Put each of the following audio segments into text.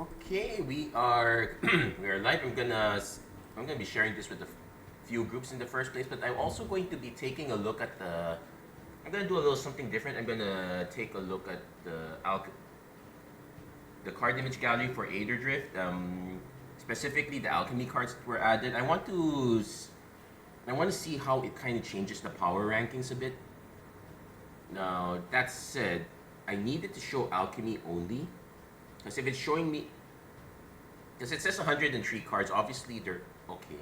Okay, we are we are live. I'm gonna be sharing this with a few groups in the first place, but I'm also going to be taking a look at the. I'm gonna do a little something different. I'm gonna take a look at the card image gallery for Aetherdrift, specifically the alchemy cards that were added. I want to see how it kind of changes the power rankings a bit. Now that said, I needed to show alchemy only. Because if it's showing me, because it says 103 cards, obviously they're okay.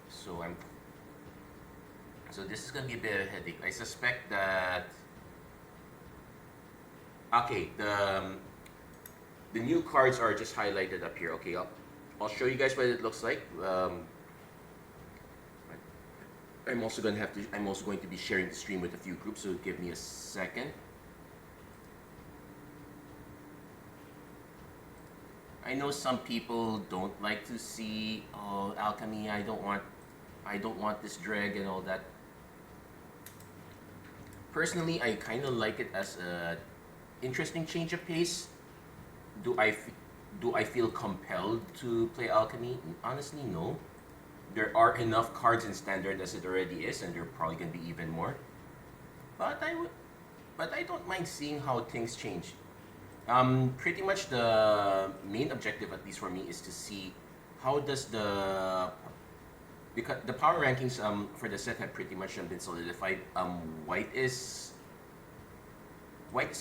So this is gonna be a bit of a headache. I suspect that, okay, the new cards are just highlighted up here. Okay, I'll show you guys what it looks like. I'm also going to be sharing the stream with a few groups, so give me a second. I know some people don't like to see alchemy. I don't want this drag and all that. Personally, I kind of like it as a interesting change of pace. Do I feel compelled to play alchemy? Honestly, no. There are enough cards in standard as it already is, and there are probably gonna be even more. But I don't mind seeing how things change. Pretty much the main objective, at least for me, is to see how does because the power rankings for the set have pretty much been solidified. White is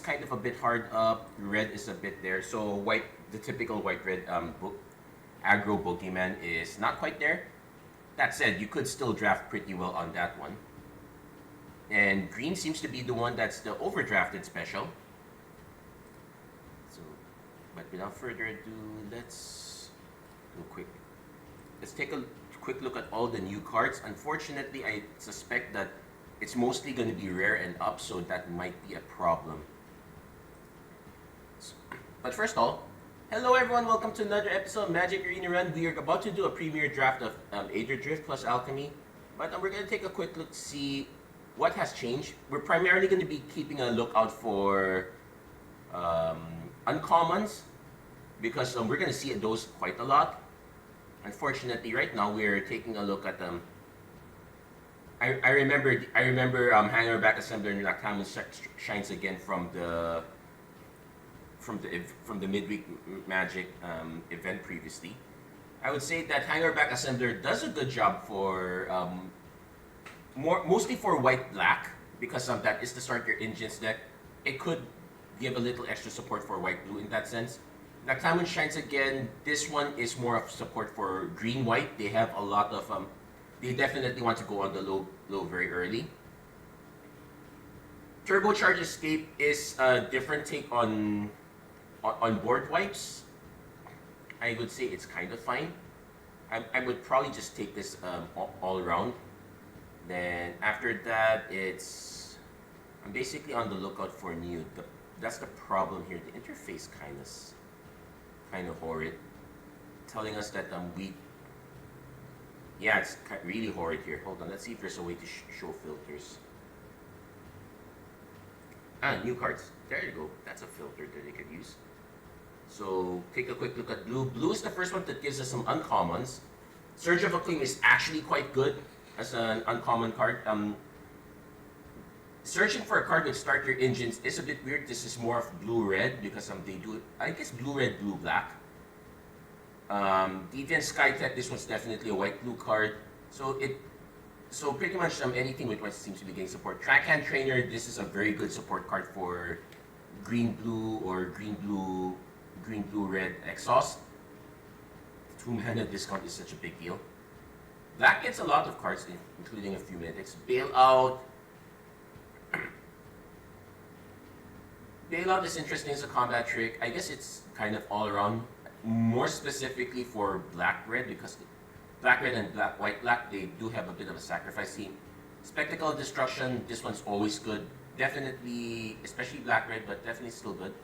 kind of a bit hard up. Red is a bit there. So white, the typical white-red aggro boogeyman is not quite there. That said, you could still draft pretty well on that one. And green seems to be the one that's the overdrafted special. But without further ado, let's take a quick look at all the new cards. Unfortunately, I suspect that it's mostly going to be rare and up, so that might be a problem. But first of all, hello everyone, welcome to another episode of MTG Arena Run. We are about to do a premiere draft of Aetherdrift plus Alchemy, but we're going to take a quick look to see what has changed. We're primarily going to be keeping a lookout for uncommons, because we're going to see those quite a lot. Unfortunately, right now we're taking a look at them. I remember Hangerback Assembler Nakamu shines again from the midweek Magic event previously. I would say that Hangerback Assembler does a good job for mostly for white black, because that is the start your engines deck. It could give a little extra support for white blue in that sense. Nakamu shines again. This one is more of support for green white. They have a lot of they definitely want to go on the low very early. Turbocharge Escape is a different take on board wipes. I would say it's kind of fine. I would probably just take this all around. Then after that, I'm basically on the lookout for new. That's the problem here. The interface kind of horrid, telling us that yeah, it's really horrid here. Hold on, let's see if there's a way to show filters. New cards. There you go. That's a filter that they could use. So take a quick look at blue. Blue is the first one that gives us some uncommons. Surge of Acclaim is actually quite good as an uncommon card. Searching for a card with start your engines is a bit weird. This is more of blue-red because they do, I guess, blue-red, blue-black. Deviant Skytech, this one's definitely a white-blue card. So pretty much anything with white seems to be getting support. Trackhand Trainer, this is a very good support card for green-blue or green-blue-red exhaust. 2-mana discount is such a big deal. Black gets a lot of cards, including a few mythics. Bailout. Bailout is interesting as a combat trick. I guess it's kind of all around, more specifically for black-red, because black-red and white-black, they do have a bit of a sacrifice theme. Spectacle Destruction, this one's always good. Definitely, especially black-red, but definitely still good.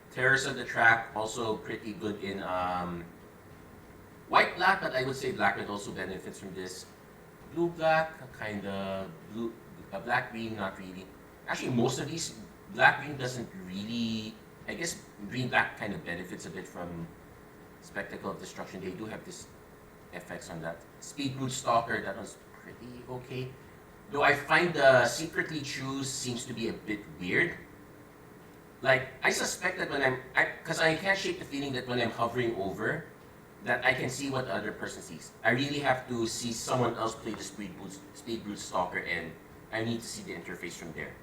Terrors of the Track, also pretty good in white-black, but I would say black-red also benefits from this. Blue-black, kind of blue, black-green, not really. Actually, most of these, black-green doesn't really, I guess green-black kind of benefits a bit from Spectacle of Destruction, they do have this effects on that. Speed Brute Stalker, that one's pretty okay. Though I find the Secretly Choose seems to be a bit weird. Like, I suspect that when because I can't shake the feeling that when I'm hovering over, that I can see what the other person sees. I really have to see someone else play the Speed Brute Stalker, and I need to see the interface from there.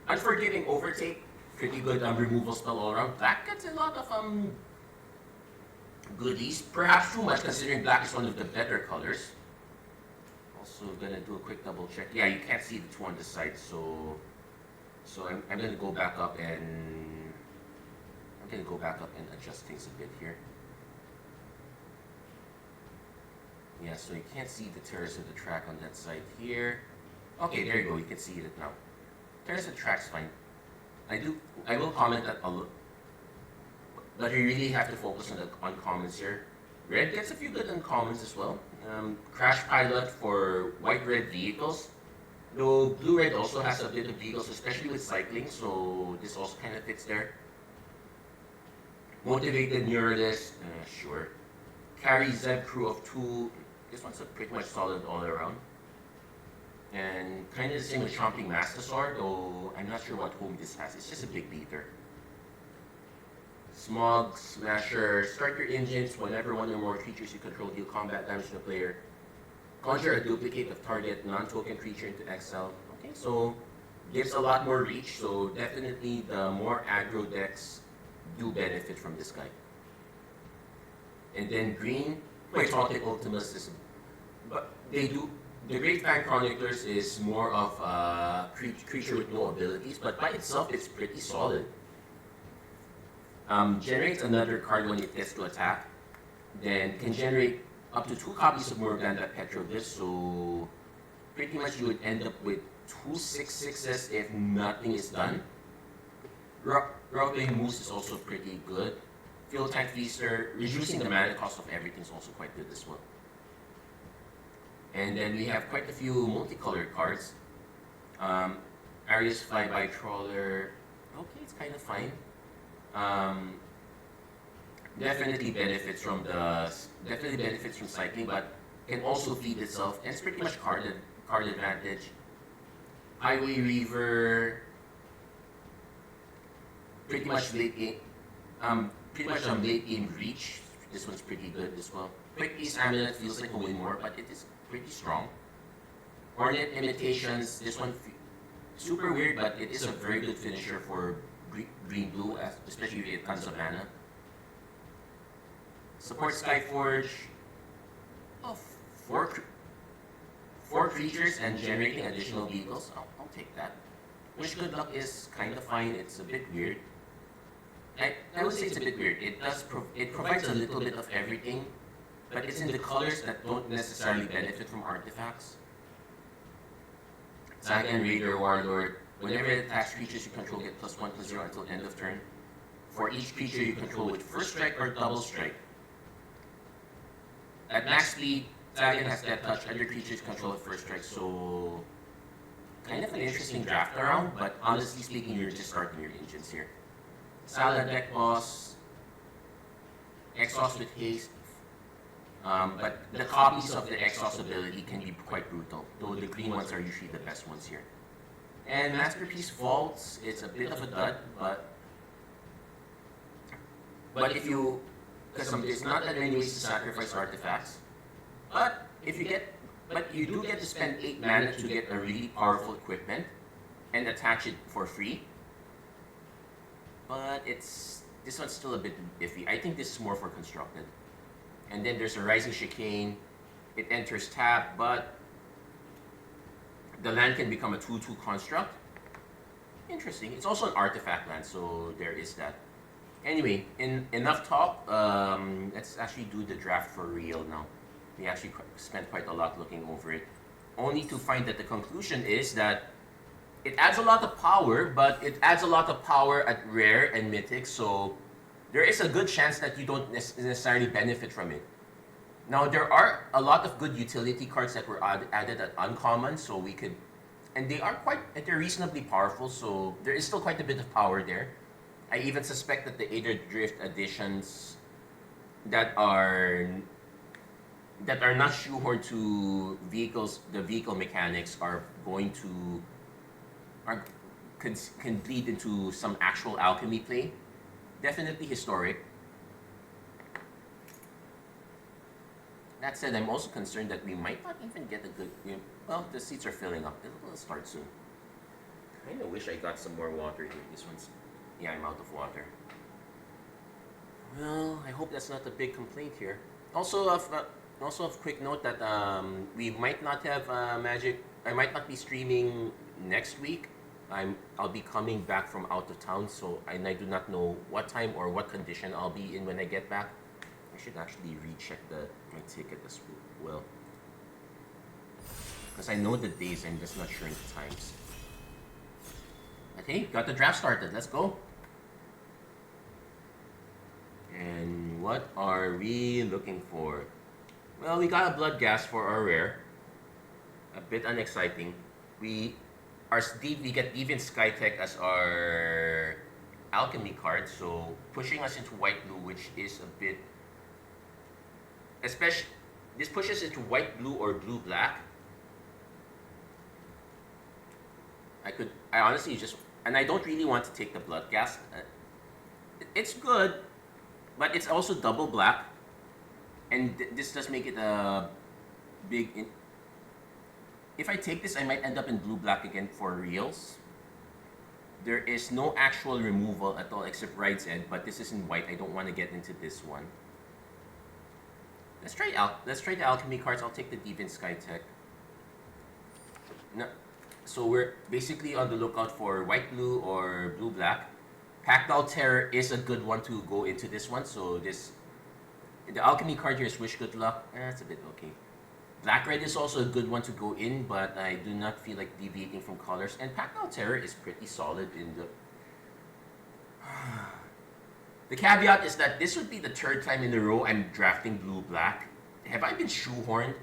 Unforgiving Overtake, pretty good removal spell all around. Black gets a lot of goodies, perhaps too much considering black is one of the better colors. Also gonna do a quick double check. Yeah, you can't see the two on the side, so I'm gonna go back up and adjust things a bit here. Yeah, so you can't see the Terrace of the Track on that side here. Okay, there you go, you can see it now. Terrace of the Track's fine. I will comment that a little, but you really have to focus on the uncommons here. Red gets a few good uncommons as well. Crash Pilot for white-red vehicles. Though blue-red also has a bit of vehicles, especially with cycling, so this also kind of fits there. Motivated Neuralist, sure. Carry Zeb Crew of 2. This one's pretty much solid all around. And kind of the same with Chomping Mastosaur, though I'm not sure what home this has. It's just a big beater. Smog, Smasher, start your engines whenever one or more creatures you control deal combat damage to the player. Conjure a duplicate of target non-token creature into exile. Okay, so gives a lot more reach, so definitely the more aggro decks do benefit from this guy. And then green, Quixotic Ultimus is, but they do, the Great Fang Chroniclers is more of a creature with no abilities, but by itself it's pretty solid. Generates another card when it gets to attack, then can generate up to 2 copies of Morgana Petroglyphs, so pretty much you would end up with 2 6/6s if nothing is done. Rockbane Moose is also pretty good. Fuel Tank Feaster, reducing the mana cost of everything is also quite good as well. And then we have quite a few multicolored cards. Arius Flyby Trawler, okay, it's kind of fine. Definitely benefits from cycling, but can also feed itself, and it's pretty much card advantage. Highway Reaver, pretty much late game, late game reach. This one's pretty good as well. Quick Piece Amulet feels like a win more, but it is pretty strong. Hornet Imitations, this one super weird, but it is a very good finisher for green-blue, especially if you get tons of mana. Support Skyforge. Oh, four creatures and generating additional vehicles. I'll take that. Wish Good Luck is kind of fine. It's a bit weird. I would say it's a bit weird. It provides a little bit of everything, but it's in the colors that don't necessarily benefit from artifacts. Zagan Raider Warlord. Whenever it attacks creatures you control, get +1/+0 until end of turn. For each creature you control with first strike or double strike. At max speed, Zagan has Death Touch. Other creatures control at first strike, so kind of an interesting draft around, but honestly speaking, you're just starting your engines here. Salad Deck Boss, Exhaust with Haste, but the copies of the Exhaust ability can be quite brutal, though the green ones are usually the best ones here. And Masterpiece Vaults, it's a bit of a dud, but if you, because there's not that many ways to sacrifice artifacts, but you do get to spend 8 mana to get a really powerful equipment and attach it for free. But this one's still a bit iffy. I think this is more for constructed. And then there's a Rising Chicane. It enters tap, but the land can become a 2/2 construct. Interesting. It's also an artifact land, so there is that. Anyway, enough talk. Let's actually do the draft for real now. We actually spent quite a lot looking over it, only to find that the conclusion is that it adds a lot of power, but it adds a lot of power at rare and mythic, so there is a good chance that you don't necessarily benefit from it. Now, there are a lot of good utility cards that were added at uncommon, so we could, and they're reasonably powerful, so there is still quite a bit of power there. I even suspect that the Aetherdrift additions that are not shoehorned to vehicles. The vehicle mechanics are going to can bleed into some actual alchemy play. Definitely historic. That said, I'm also concerned that we might not even get a good. Well, the seats are filling up. It'll start soon. I kind of wish I got some more water here. This one's. Yeah, I'm out of water. Well, I hope that's not a big complaint here. Also, of quick note that we might not have Magic. I might not be streaming next week. I'll be coming back from out of town, so I do not know what time or what condition I'll be in when I get back. I should actually recheck my ticket as well, because I know the days. I'm just not sure in the times. Okay, got the draft started. Let's go. And what are we looking for? Well, we got a blood gas for our rare. A bit unexciting. We get Deviant Skytech as our alchemy card, so pushing us into white blue, which is a bit. Especially, this pushes into white blue or blue black. I honestly just, and I don't really want to take the blood gas. It's good, but it's also double black, and this does make it a big. If I take this, I might end up in blue black again for reals. There is no actual removal at all except Ride's End, but this is in white. I don't want to get into this one. Let's try the alchemy cards. I'll take the Deviant Skytech. No, so we're basically on the lookout for white blue or blue black. Pactdoll Terror is a good one to go into this one. So the alchemy card here is Wish Good Luck. That's a bit okay. Black red is also a good one to go in, but I do not feel like deviating from colors. And Pactdoll Terror is pretty solid in the. The caveat is that this would be the third time in a row I'm drafting blue-black. Have I been shoehorned?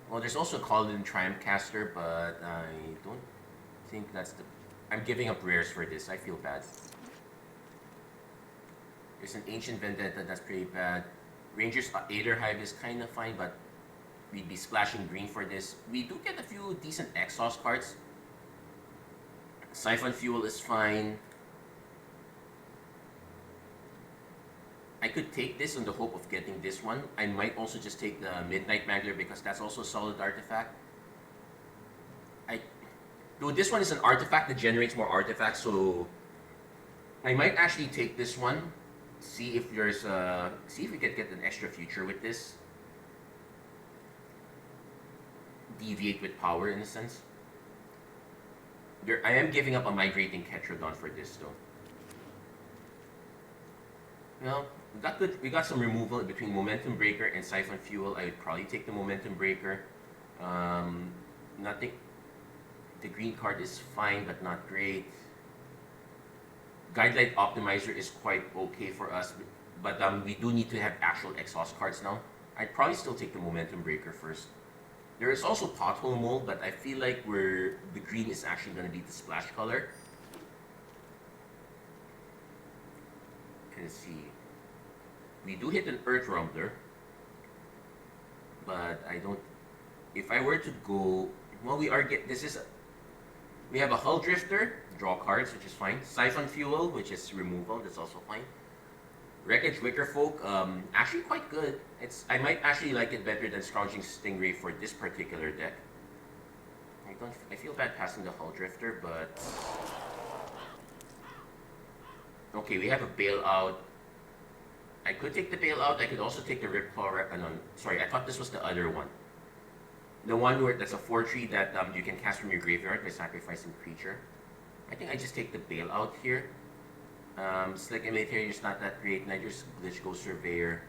Well, there's also Called-in Triumph Caster, but I don't think that's the... I'm giving up rares for this. I feel bad. There's an Ancient Vendetta, that's pretty bad. Ranger's Aether Hive is kind of fine, but we'd be splashing green for this. We do get a few decent exhaust cards. Siphon Fuel is fine. I could take this in the hope of getting this one. I might also just take the Midnight Mangler because that's also a solid artifact. Though this one is an artifact that generates more artifacts, so I might actually take this one. See if we can get an extra future with this. Deviate with power in a sense. I am giving up a Migrating Ketrodon for this though. Well, we got some removal between Momentum Breaker and Siphon Fuel. I would probably take the Momentum Breaker. Nothing. The green card is fine, but not great. Guidelight Optimizer is quite okay for us, but we do need to have actual exhaust cards now. I'd probably still take the Momentum Breaker first. There is also Pothole Mold, but I feel like the green is actually going to be the splash color. Let's see. We do hit an Earth Rumbler, but I don't. If I were to go, well, we have a Hull Drifter, draw cards, which is fine. Siphon Fuel, which is removal, that's also fine. Wreckage Wickerfolk, actually quite good. I might actually like it better than Scrounging Stingray for this particular deck. I feel bad passing the Hull Drifter, but okay, we have a Bailout. I could take the Bailout. I could also take the Ripclaw. No, sorry, I thought this was the other one. The one where that's a 4/3 that you can cast from your graveyard by sacrificing creature. I think I just take the Bailout here. Slick Imitator is not that great. Niger's Glitch Go Surveyor.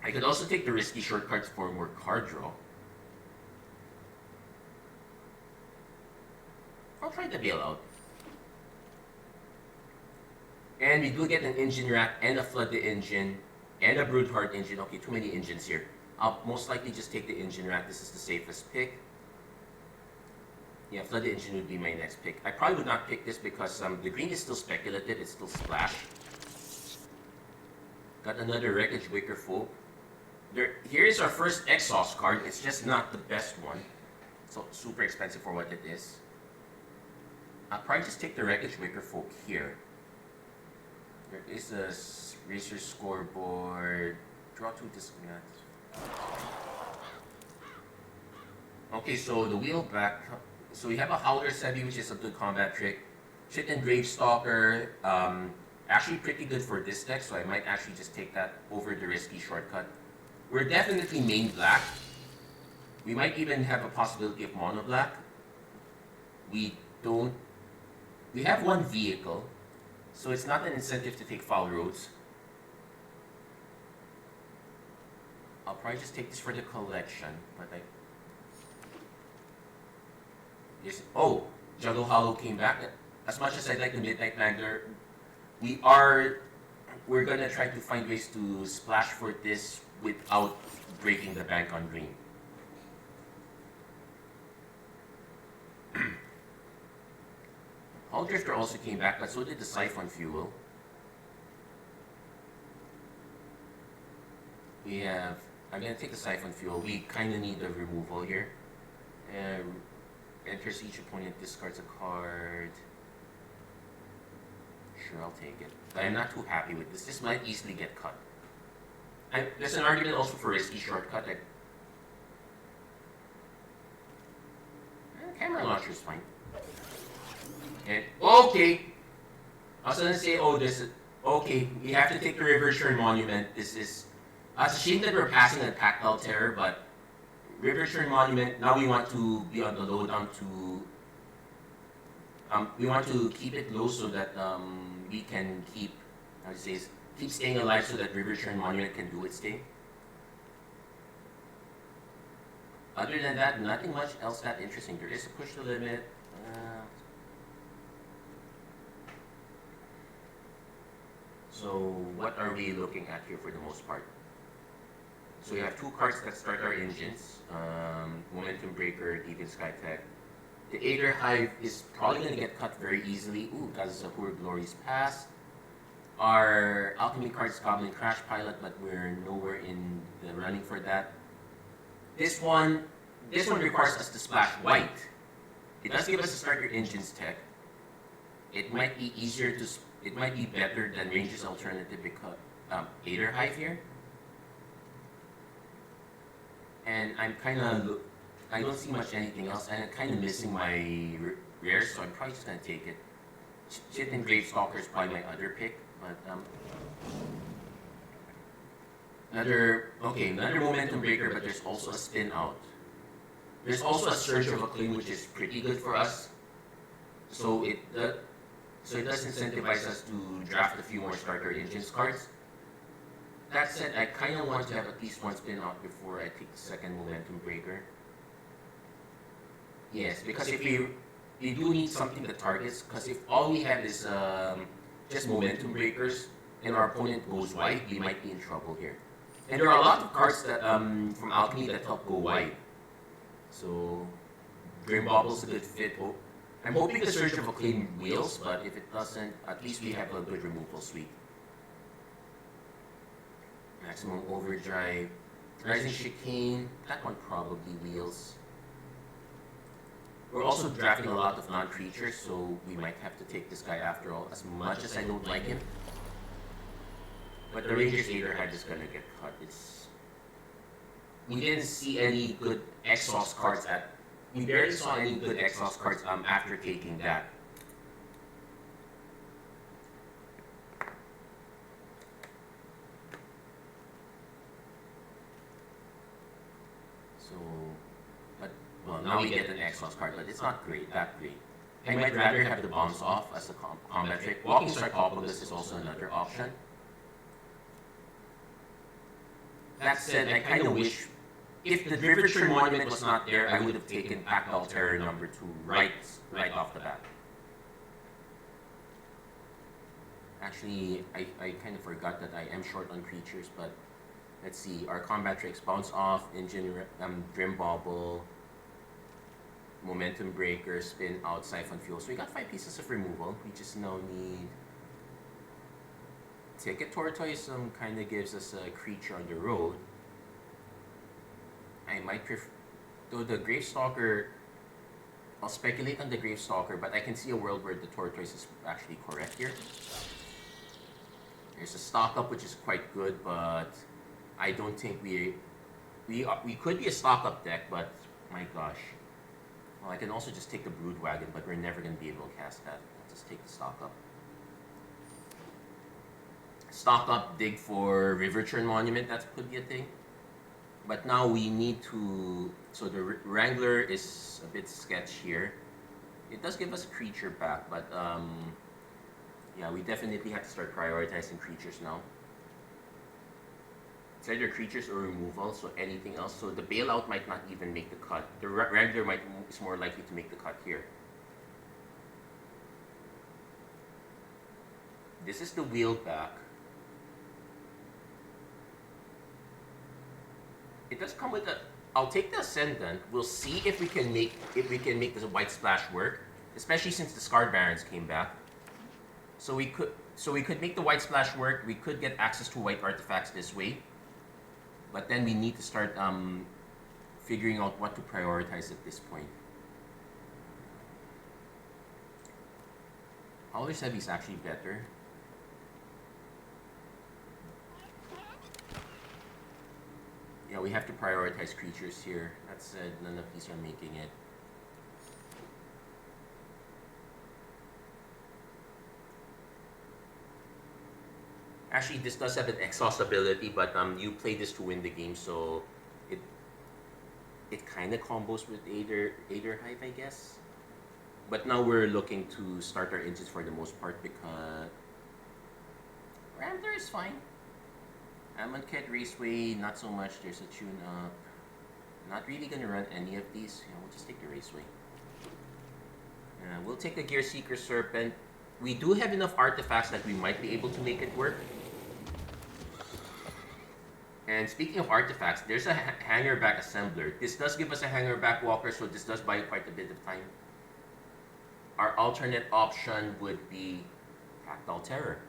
I could also take the risky shortcuts for more card draw. I'll try the Bailout. And we do get an Engine Rack and a Flood the Engine and a Broodheart Engine. Okay, too many engines here. I'll most likely just take the Engine Rack. This is the safest pick. Yeah, Flood the Engine would be my next pick. I probably would not pick this because the green is still speculative. It's still splash. Got another Wreckage Wicker Folk. Here is our first exhaust card. It's just not the best one. So super expensive for what it is. I'll probably just take the Wreckage Wicker Folk here. There is a Racer Scoreboard. Draw 2 discards. Okay, so the wheel back. So we have a Howler Sebi, which is a good combat trick. Chitin Gravestalker, actually pretty good for this deck, so I might actually just take that over the risky shortcut. We're definitely main black. We might even have a possibility of mono black. We have one vehicle, so it's not an incentive to take foul roads. I'll probably just take this for the collection, but oh, Jungle Hollow came back. As much as I'd like the Midnight Mangler, we're gonna try to find ways to splash for this without breaking the bank on green. Hull Drifter also came back, but so did the Siphon Fuel. I'm gonna take the Siphon Fuel. We kinda need the removal here. Enters each opponent, discards a card. Sure, I'll take it. But I'm not too happy with this. This might easily get cut. There's an argument also for risky shortcut. Camera launcher is fine. And, okay! I was gonna say, okay, we have to take the Riverchurn Monument. It's a shame that we're passing a Pactdoll Terror, but Riverchurn Monument, now we want to be on the low down to... we want to keep it low so that we can keep staying alive so that Riverchurn Monument can do its thing. Other than that, nothing much else that interesting. There is a push to limit. So what are we looking at here for the most part? So we have two cards that start our engines. Momentum Breaker, Deviant Skytech. The Aether Hive is probably going to get cut very easily. Ooh, that's a poor Glory's Pass. Our Alchemy cards, Goblin Crash Pilot, but we're nowhere in the running for that. This one requires us to splash white. It does give us a start your engines tech. It might be it might be better than Range's alternative because Aether Hive here. And I don't see much anything else, and I'm kind of missing my rares, so I'm probably just gonna take it. Chitin Gravestalker is probably my other pick, but another Momentum Breaker, but there's also a Spin Out. There's also a Surge of Acclaim, which is pretty good for us. So it does incentivize us to draft a few more starter engines cards. That said, I kind of want to have at least one Spin Out before I take the second Momentum Breaker. Yes, because if we do need something that targets, because if all we have is just Momentum Breakers and our opponent goes wide, we might be in trouble here. And there are a lot of cards that from Alchemy that help go wide. So Grim Bobble's a good fit. I'm hoping the Surge of Acclaim wheels, but if it doesn't, at least we have a good removal suite. Maximum Overdrive, Rising Chicane, that one probably wheels. We're also drafting a lot of non-creatures, so we might have to take this guy after all, as much as I don't like him. But the Ranger's Aether Hive is gonna get cut. We didn't see any good exhaust cards we barely saw any good exhaust cards after taking that. So, well, now we get an exhaust card, but it's not that great. I might rather have the Bombs Off as a combat trick. Walking Sarcophagus is also another option. That said, I kind of wish, if the Riverchurn Monument was not there, I would have taken Pactdoll Terror number 2 right off the bat. Actually, I kind of forgot that I am short on creatures, but let's see. Our combat tricks: Bounce Off, Engine, Grim Bobble, Momentum Breaker, Spin Out, Siphon Fuel. So we got 5 pieces of removal. We just now need Ticket Tortoise kind of gives us a creature on the road. I might prefer, though the Gravestalker, I'll speculate on the Gravestalker, but I can see a world where the Tortoise is actually correct here. There's a stock up which is quite good, but I don't think we could be a stock up deck, but my gosh. Well, I can also just take the Brood Wagon, but we're never going to be able to cast that. I'll just take the stock up. Stock up, dig for Riverchurn Monument, that could be a thing. But now we need to, so the Wrangler is a bit sketch here. It does give us a creature back, but yeah, we definitely have to start prioritizing creatures now. It's either creatures or removal, so anything else. So the bailout might not even make the cut. The Wrangler is more likely to make the cut here. This is the wheel back. It does come with a. I'll take the Ascendant. We'll see if we can make this White Splash work, especially since the Scarred Barons came back. So we could make the White Splash work. We could get access to white artifacts this way, but then we need to start figuring out what to prioritize at this point. Howler's Heavy is actually better. Yeah, we have to prioritize creatures here. That said, none of these are making it. Actually, this does have an exhaust ability, but you play this to win the game, so it kind of combos with Aether Hive, I guess. But now we're looking to start our engines for the most part because Rambler is fine. Amonkhet Raceway, not so much. There's a tune up. Not really gonna run any of these. Yeah, we'll just take the Raceway. We'll take the Gear Seeker Serpent. We do have enough artifacts that we might be able to make it work. And speaking of artifacts, there's a Hangerback Assembler. This does give us a Hangerback Walker, so this does buy quite a bit of time. Our alternate option would be Pactdoll Terror.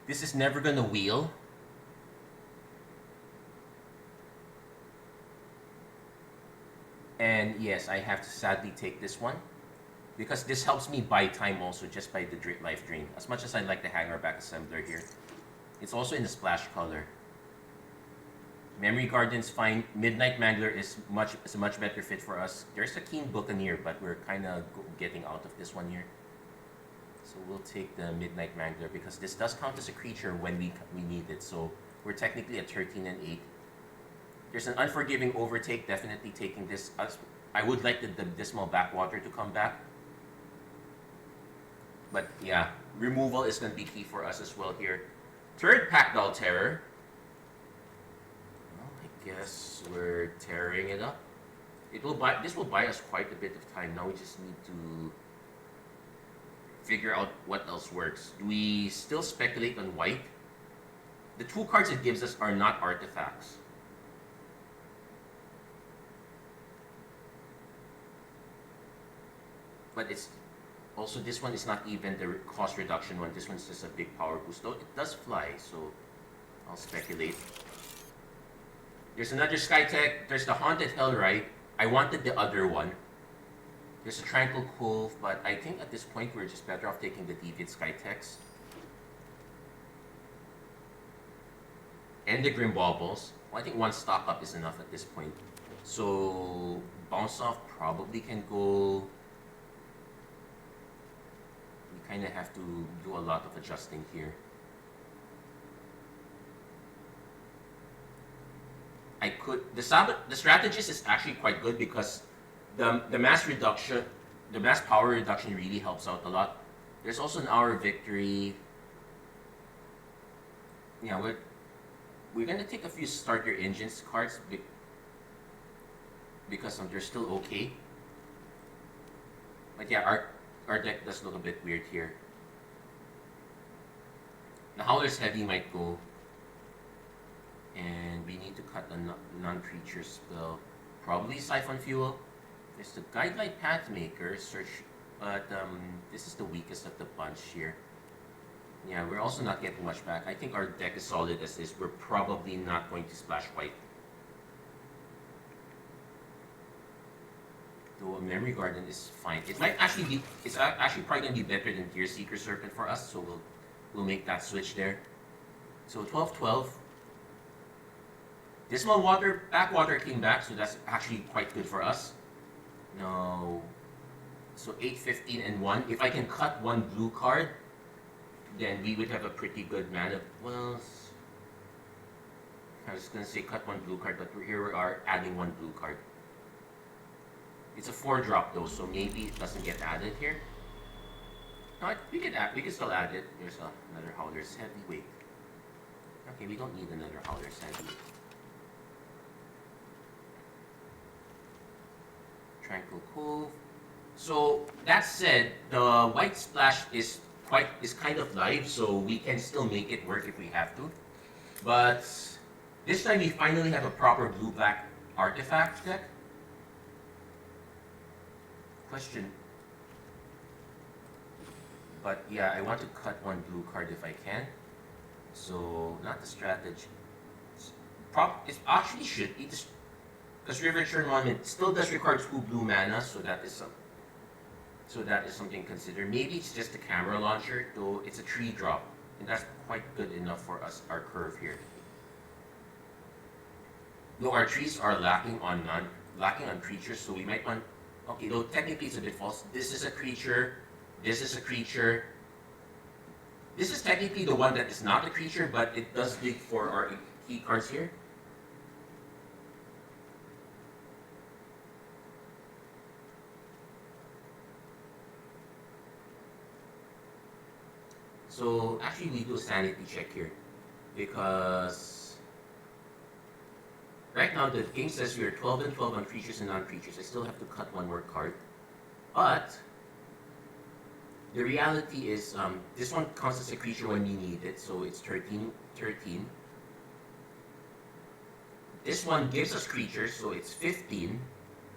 This is never gonna wheel. And yes, I have to sadly take this one, because this helps me buy time also just by the life drain. As much as I like the Hangerback Assembler here. It's also in the splash color. Memory Guardian's fine. Midnight Mangler is a much better fit for us. There's a Keen Buccaneer, but we're kind of getting out of this one here. So we'll take the Midnight Mangler because this does count as a creature when we need it. So we're technically at 13 and 8. There's an Unforgiving Overtake, definitely taking this. I would like the Dismal Backwater to come back. But yeah, removal is going to be key for us as well here. Third Pactdoll Terror. Well, I guess we're tearing it up. This will buy us quite a bit of time. Now we just need to figure out what else works. Do we still speculate on white? The two cards it gives us are not artifacts. But it's also, this one is not even the cost reduction one. This one's just a big power boost. Though it does fly, so I'll speculate. There's another Skytech. There's the Haunted Hellrite. I wanted the other one. There's a Tranquil Cove, but I think at this point we're just better off taking the Deviant Skytechs. And the Grim Baubles. Well, I think one stock up is enough at this point. So Bounce Off probably can go. We kind of have to do a lot of adjusting here. The Strategist is actually quite good because the mass reduction, the mass power reduction really helps out a lot. There's also an Hour of Victory. Yeah, we're gonna take a few Starter Engines cards because they're still okay. But yeah, our deck does look a bit weird here. The Howler's Heavy might go. And we need to cut a non-creature spell. Probably Siphon Fuel. There's the Guidelight Pathmaker, search, but this is the weakest of the bunch here. Yeah, we're also not getting much back. I think our deck is solid as is. We're probably not going to splash white. Though a Memory Garden is fine. It might actually be, it's actually probably going to be better than Deer Seeker Serpent for us, so we'll make that switch there. So 12-12. This one backwater came back, so that's actually quite good for us. No. So 8-15 and 1. If I can cut one blue card, then we would have a pretty good mana. Well, I was going to say cut one blue card, but here we are adding one blue card. It's a 4-drop though, so maybe it doesn't get added here. No, we can still add it. There's another Howler's Heavyweight. Okay, we don't need another Howler's Heavyweight. Tranquil Cove. So that said, the white splash is kind of live, so we can still make it work if we have to. But this time we finally have a proper blue-black artifact deck. Question. But yeah, I want to cut one blue card if I can. So not the strategy. It actually should be this, because Riverchurn Monument still does require 2 blue mana, so that is something to consider. Maybe it's just a camera launcher, though it's a 3-drop, and that's quite good enough for us, our curve here. Though our trees are lacking on creatures, so we might want. Okay, though technically it's a bit false. This is a creature. This is a creature. This is technically the one that is not a creature, but it does dig for our key cards here. So actually we do a sanity check here, because right now the game says we are 12 and 12 on creatures and non-creatures. I still have to cut one more card, but the reality is this one counts as a creature when we need it, so it's 13. This one gives us creatures, so it's 15.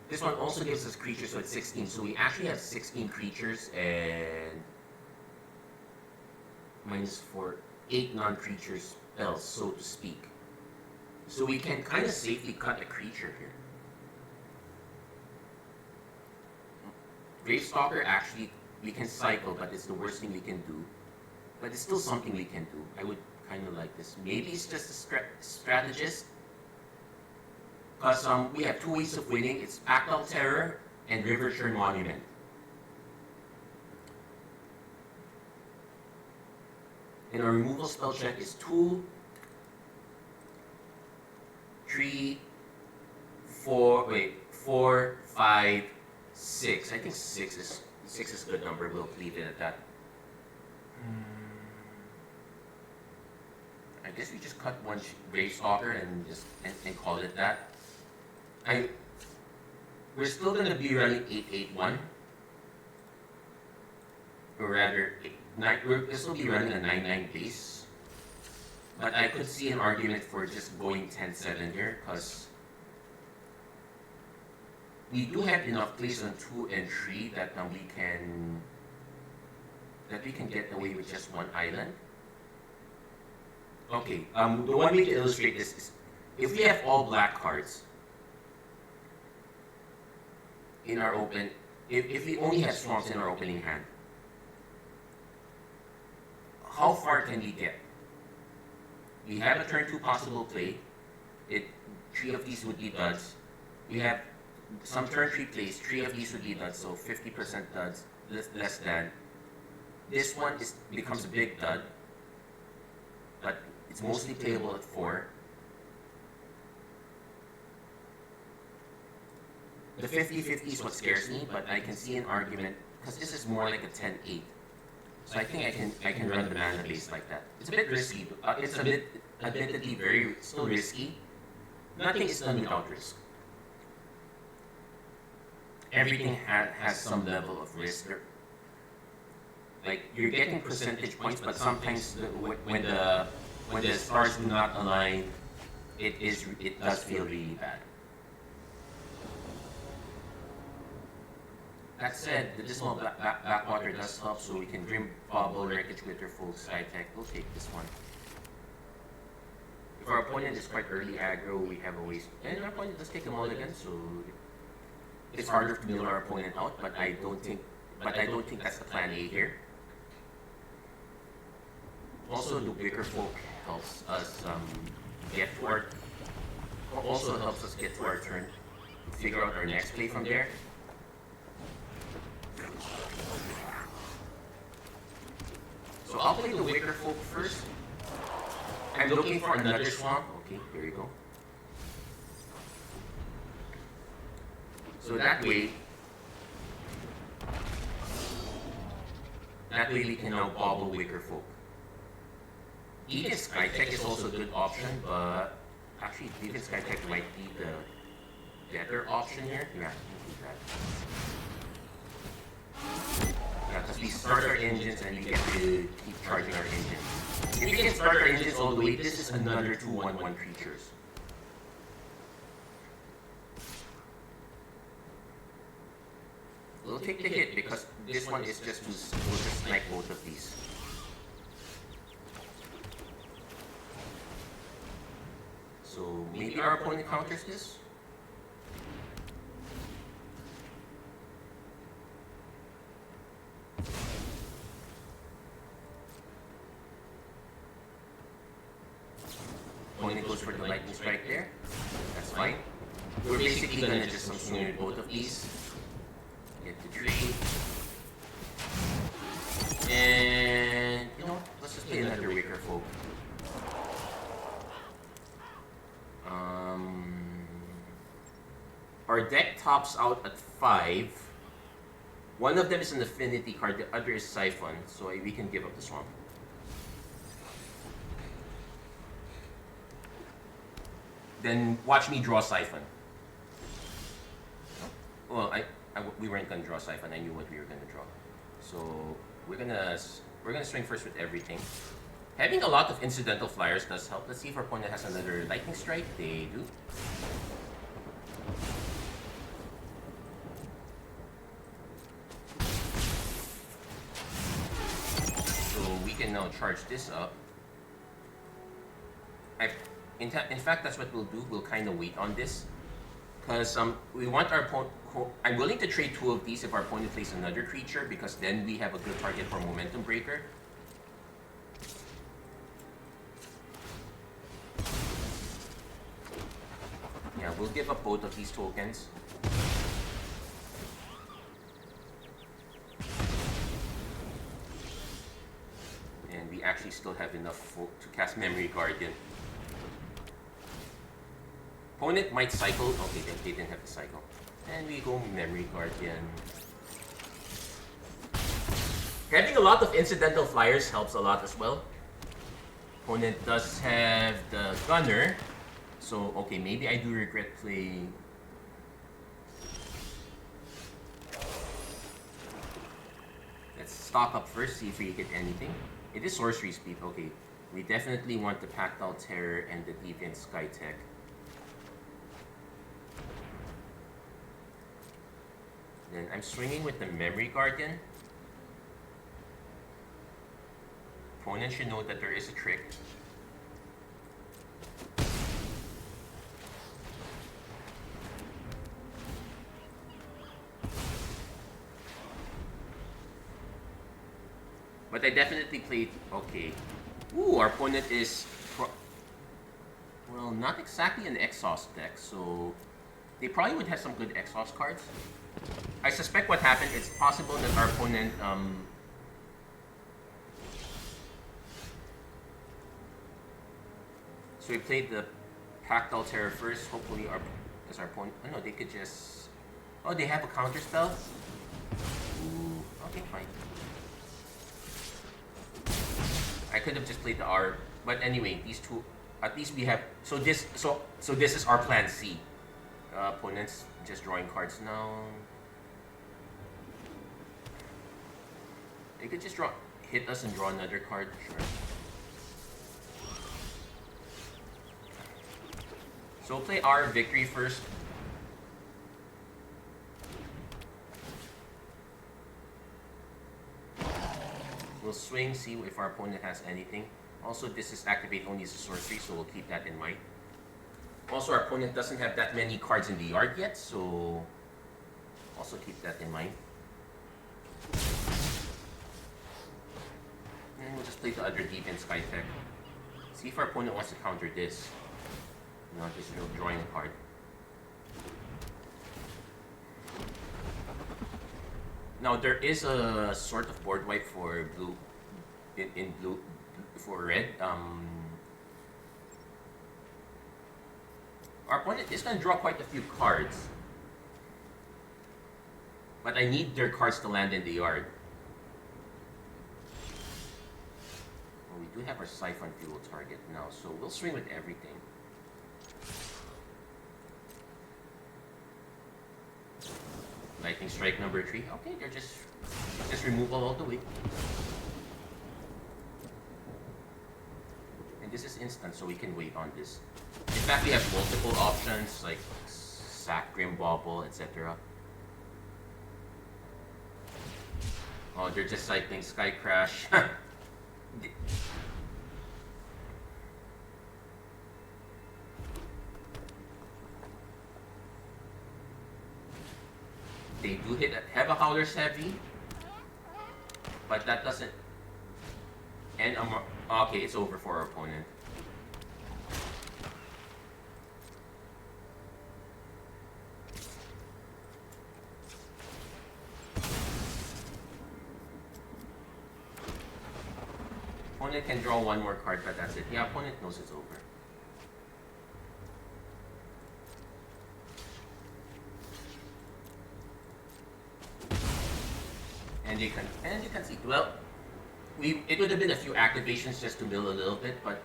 This one also gives us creatures, so it's 16. So we actually have 16 creatures and -4, 8 non-creature spells, so to speak. So we can kind of safely cut a creature here. Gravestalker, actually, we can cycle, but it's the worst thing we can do. But it's still something we can do. I would kind of like this. Maybe it's just a strategist. Because we have 2 ways of winning. It's Pactdoll Terror and Riverchurn Monument. And our removal spell check is 2, 3, 4, 5, 6. I think 6 is a good number. We'll leave it at that. I guess we just cut one Gravestalker and call it that. We're still going to be running 8-8-1, or rather, this will be running a 9-9 base. But I could see an argument for just going 10-7 here, because we do have enough plays on 2 and 3 that we can get away with just one island. Okay, the one way to illustrate this is if we have all black cards in our open, if we only have swamps in our opening hand, how far can we get? We have a turn 2 possible play. 3 of these would be duds. We have some turn 3 plays. 3 of these would be duds, so 50% duds, less than. This one becomes a big dud, but it's mostly playable at 4. The 50-50 is what scares me, but I can see an argument, because this is more like a 10-8. So I think I can run the mana base like that. It's a bit risky. It's a bit admittedly still risky. Nothing is done without risk. Everything has some level of risk. Like you're getting percentage points, but sometimes when the stars do not align, it does feel really bad. That said, the Dismal Backwater does help, so we can Grim Bobble, Wreckage, Glitterfold, Skytech. We'll take this one. If our opponent is quite early aggro, we have a ways. And our opponent does take a mulligan, so it's harder to mill our opponent out. But I don't think that's the plan A here. Also, the Wicker Folk helps us get to our. Also helps us get to our turn. Figure out our next play from there. So I'll play the Wicker Folk first. I'm looking for another swamp. Okay, here you go. So that way we can now bobble Wicker Folk. Deviant Skytech is also a good option, but actually Deviant Skytech might be the better option here. Yeah, we'll do that. Yeah, because we start our engines and we get to keep charging our engines. If we can start our engines all the way, this is another 2/1/1 creatures. We'll take the hit because this one is just we'll just snipe both of these. So maybe our opponent counters this. Opponent goes for the lightning strike there. That's fine. We're basically gonna just swing with both of these. Get the tree. And you know, let's just play another Wicker Folk. Our deck tops out at 5. One of them is an affinity card, the other is Siphon, so we can give up the swamp. Then watch me draw Siphon. Well, we weren't gonna draw Siphon. I knew what we were gonna draw. So we're gonna swing first with everything. Having a lot of incidental flyers does help. Let's see if our opponent has another lightning strike. They do. So we can now charge this up. In fact, that's what we'll do. We'll kind of wait on this. Because we want our opponent. I'm willing to trade 2 of these if our opponent plays another creature, because then we have a good target for Momentum Breaker. Yeah, we'll give up both of these tokens. And we actually still have enough to cast Memory Guardian. Opponent might cycle. Okay, they didn't have to cycle. And we go Memory Guardian. Having a lot of incidental flyers helps a lot as well. Opponent does have the Gunner. So, okay, maybe I do regret playing. Let's stock up first, see if we get anything. It is sorcery speed. Okay, we definitely want the Pactdoll Terror and the Deviant Skytech. Then I'm swinging with the Memory Guardian. Opponent should know that there is a trick. But I definitely played, okay. Ooh, our opponent is, well, not exactly an exhaust deck, so they probably would have some good exhaust cards. I suspect what happened, it's possible that our opponent, so we played the Pactdoll Terror first, hopefully as our opponent, oh no, they could just, oh, they have a counter spell? Ooh, okay, fine. I could have just played the R, but anyway, these two, at least we have, so this is our plan C. Opponents just drawing cards now. They could just hit us and draw another card, sure. So we'll play our Victory first. We'll swing, see if our opponent has anything. Also, this is activate only as a sorcery, so we'll keep that in mind. Also, our opponent doesn't have that many cards in the yard yet, so also keep that in mind. And we'll just play the other Deviant Skytech. See if our opponent wants to counter this. Not just drawing a card. Now there is a sort of board wipe for blue, in blue, for red. Our opponent is going to draw quite a few cards, but I need their cards to land in the yard. Well, we do have our Siphon Fuel target now, so we'll swing with everything. Lightning Strike number 3. Okay, they're just removal all the way. And this is instant, so we can wait on this. In fact, we have multiple options like Sack, Grim Bauble, etc. Oh, they're just cycling Sky Crash. They do have a Howler's Heavy, but that doesn't. And okay, it's over for our opponent. Opponent can draw one more card, but that's it. Yeah, opponent knows it's over. And you can see, well, it would have been a few activations just to mill a little bit, but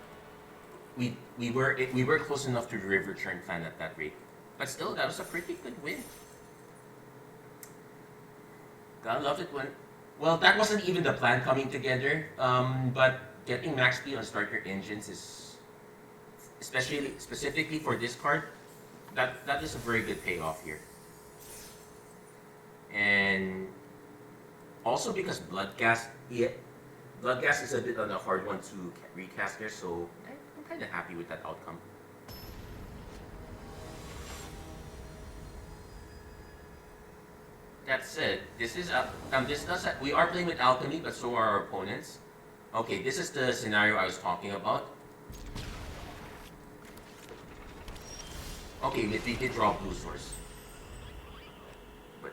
we were close enough to Riverchurn fan at that rate. But still, that was a pretty good win. Gotta love it when, well, that wasn't even the plan coming together, but getting max speed on starter engines is, specifically for this card, that is a very good payoff here. And also because Bloodghast is a bit on a hard one to recast there, so I'm kind of happy with that outcome. That said, we are playing with Alchemy, but so are our opponents. Okay, this is the scenario I was talking about. Okay, we did draw blue source. But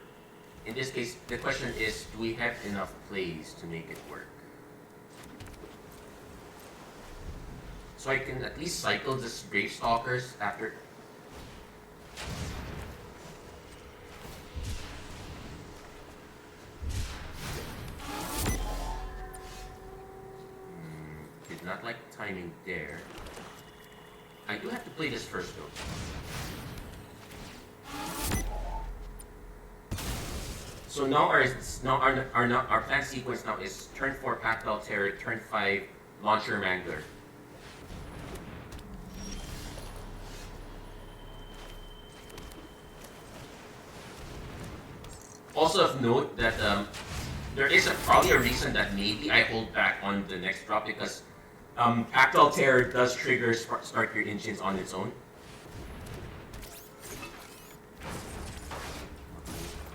in this case, the question is, do we have enough plays to make it work? So I can at least cycle this Gravestalkers after. Did not like the timing there. I do have to play this first though. So now our plan sequence now is turn 4 Pactdoll Terror, turn 5 Launcher Mangler. Also of note that there is probably a reason that maybe I hold back on the next drop, because Pactdoll Terror does trigger start your engines on its own.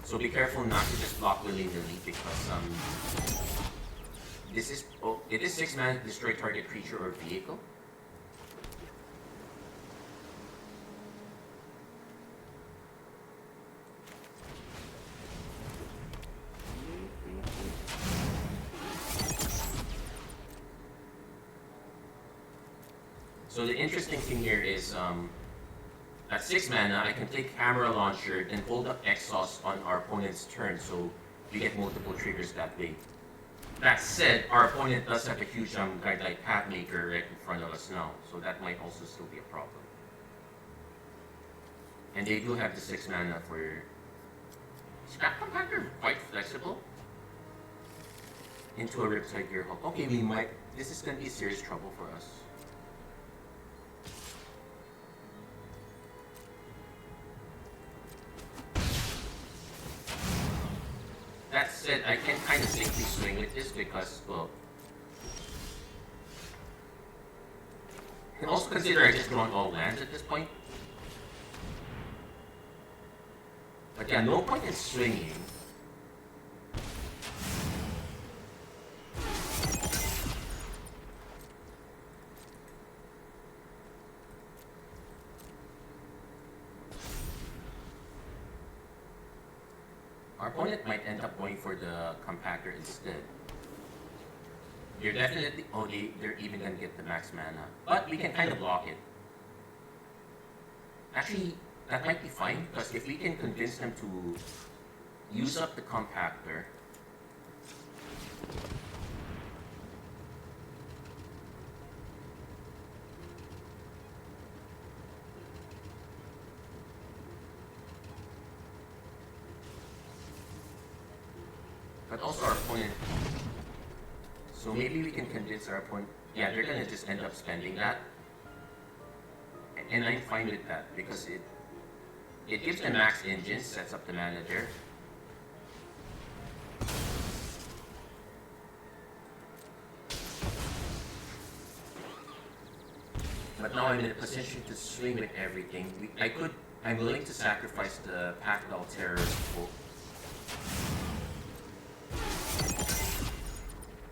So be careful not to just block willy-nilly, because it is 6 mana to destroy target creature or vehicle. So the interesting thing here is at 6 mana, I can play Camera Launcher and hold up Exhaust on our opponent's turn, so we get multiple triggers that way. That said, our opponent does have a huge guide like Pathmaker right in front of us now, so that might also still be a problem. And they do have the 6 mana for Scrap Compactor, quite flexible. Into a Riptide Gearhulk. Okay, this is going to be serious trouble for us. That said, I can kind of safely swing with this because, well, can also consider I just drawn all lands at this point. But yeah, no point in swinging. Our opponent might end up going for the compactor instead. You're definitely... Oh, they're even gonna get the max mana. But we can kind of block it. Actually, that might be fine, because if we can convince them to use up the compactor... But also our opponent... So maybe we can convince our opponent... Yeah, they're gonna just end up spending that. And I'm fine with that, because it gives them max engines, sets up the mana there. But now I'm in a position to swing with everything. I'm willing to sacrifice the Pactdoll Terrors for...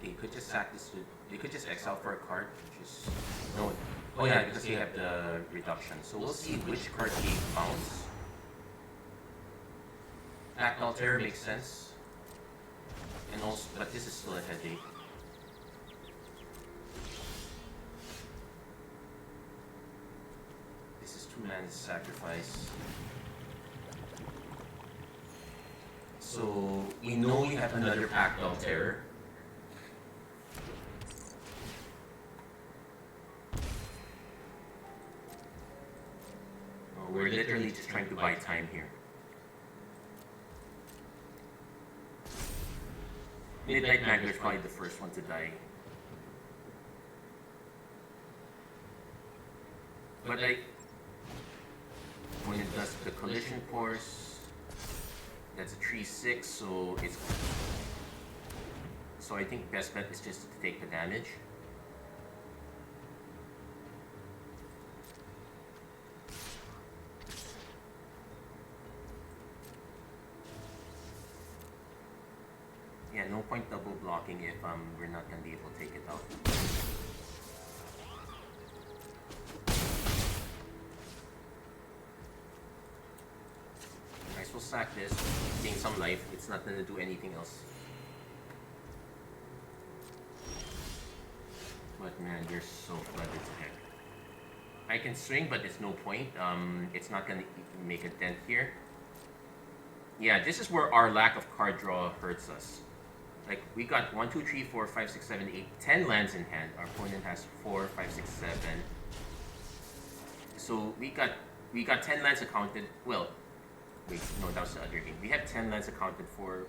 You could just sack this. You could just exile for a card, which is no. Oh yeah, because they have the reduction. So we'll see which card they bounce. Pactdoll Terror makes sense, and also, but this is still a headache. This is 2 mana sacrifice. So we know we have another Pactdoll Terror. We're literally just trying to buy time here. Midnight Magler is probably the first one to die. But when it does the collision force, that's a 3/6, so it's... So I think best bet is just to take the damage. Yeah, no point double blocking if we're not gonna be able to take it out. Nice, we'll sack this, gain some life. It's not gonna do anything else. But man, you're so flooded to heck. I can swing, but it's no point. It's not gonna make a dent here. Yeah, this is where our lack of card draw hurts us. Like, we got 1, 2, 3, 4, 5, 6, 7, 8, 10 lands in hand. Our opponent has 4, 5, 6, 7. So we got 10 lands accounted. Well, wait, no, that was the other game. We have 10 lands accounted for.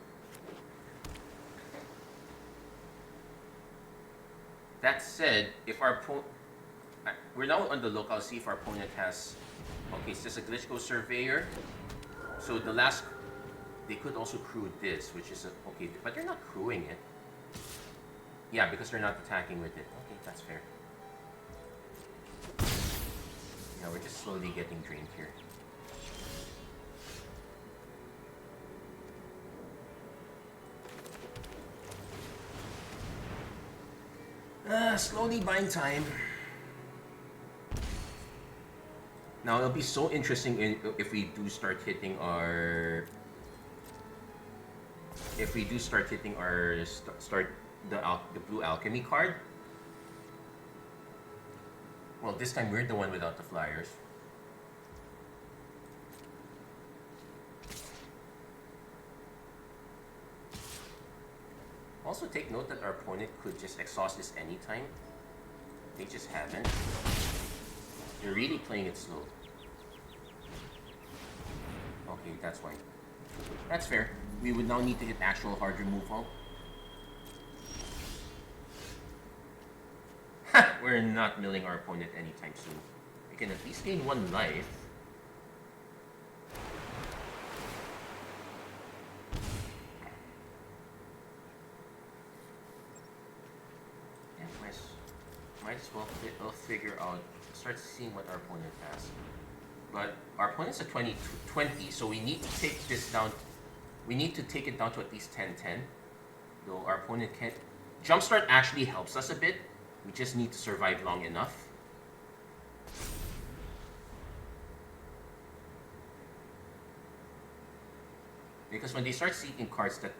That said, if our opponent, we're now on the lookout, see if our opponent has. Okay, it's just a Glitch Go Surveyor. So the last. They could also crew this, which is okay, but they're not crewing it. Yeah, because they're not attacking with it. Okay, that's fair. Yeah, we're just slowly getting drained here. Slowly buying time. Now it'll be so interesting if we do start hitting our. If we do start hitting our the blue alchemy card. Well, this time we're the one without the flyers. Also take note that our opponent could just exhaust this anytime. They just haven't. They're really playing it slow. Okay, that's why. That's fair. We would now need to hit actual hard removal. Ha! We're not milling our opponent anytime soon. We can at least gain 1 life. Yeah, might as well figure out start seeing what our opponent has. But our opponent's at 20, so we need to take this down. We need to take it down to at least 10-10. Though our opponent can't. Jumpstart actually helps us a bit. We just need to survive long enough. Because when they start seeking cards, that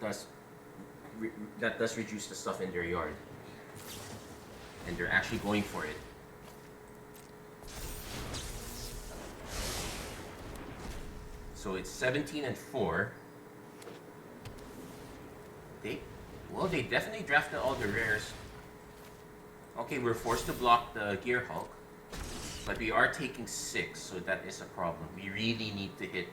does reduce the stuff in their yard. And they're actually going for it. So it's 17-4. They definitely drafted all the rares. Okay, we're forced to block the Gear Hulk. But we are taking 6, so that is a problem. We really need to hit.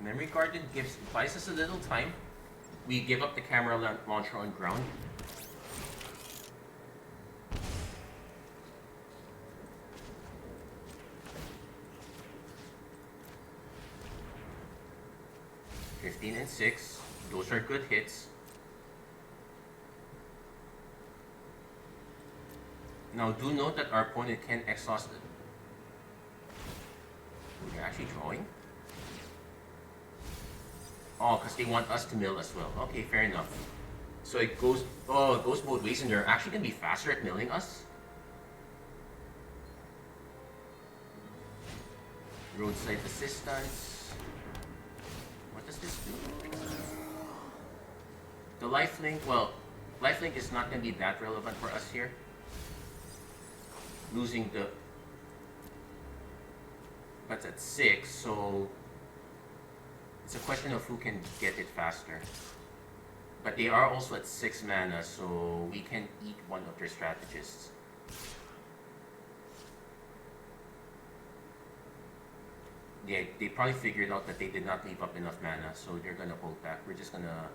Memory Garden buys us a little time. We give up the camera launcher on ground. and 6. Those are good hits. Now do note that our opponent can exhaust it. They're actually drawing. Oh, because they want us to mill as well. Okay, fair enough. So it goes both ways, and they're actually going to be faster at milling us. Roadside assistance. What does this do? The lifelink, well, lifelink is not going to be that relevant for us here. Losing the... That's at 6, so... It's a question of who can get it faster. But they are also at 6 mana, so we can eat one of their strategists. Yeah, they probably figured out that they did not leave up enough mana, so they're gonna hold back. We're just gonna...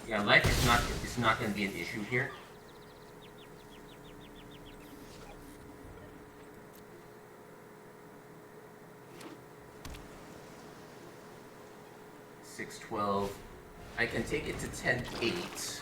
Yeah, life is not gonna be an issue here. $6-12. I can take it to 10-8.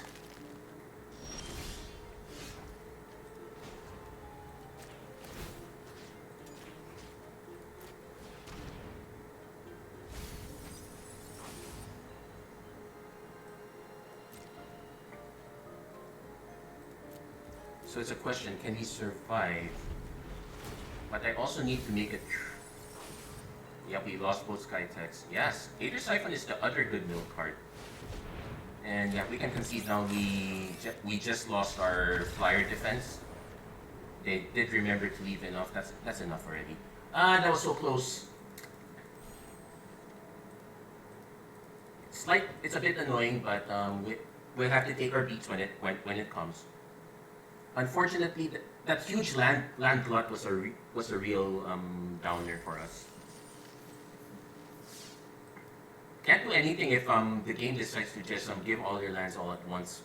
So it's a question, can he survive? But I also need to make it... Yeah, we lost both Skytechs. Yes, Aether Siphon is the other good mill card. And yeah, we can concede now. We just lost our flyer defense. They did remember to leave enough. That's enough already. That was so close. It's a bit annoying, but we'll have to take our beats when it comes. Unfortunately, that huge land glut was a real downer for us. Can't do anything if the game decides to just give all your lands all at once.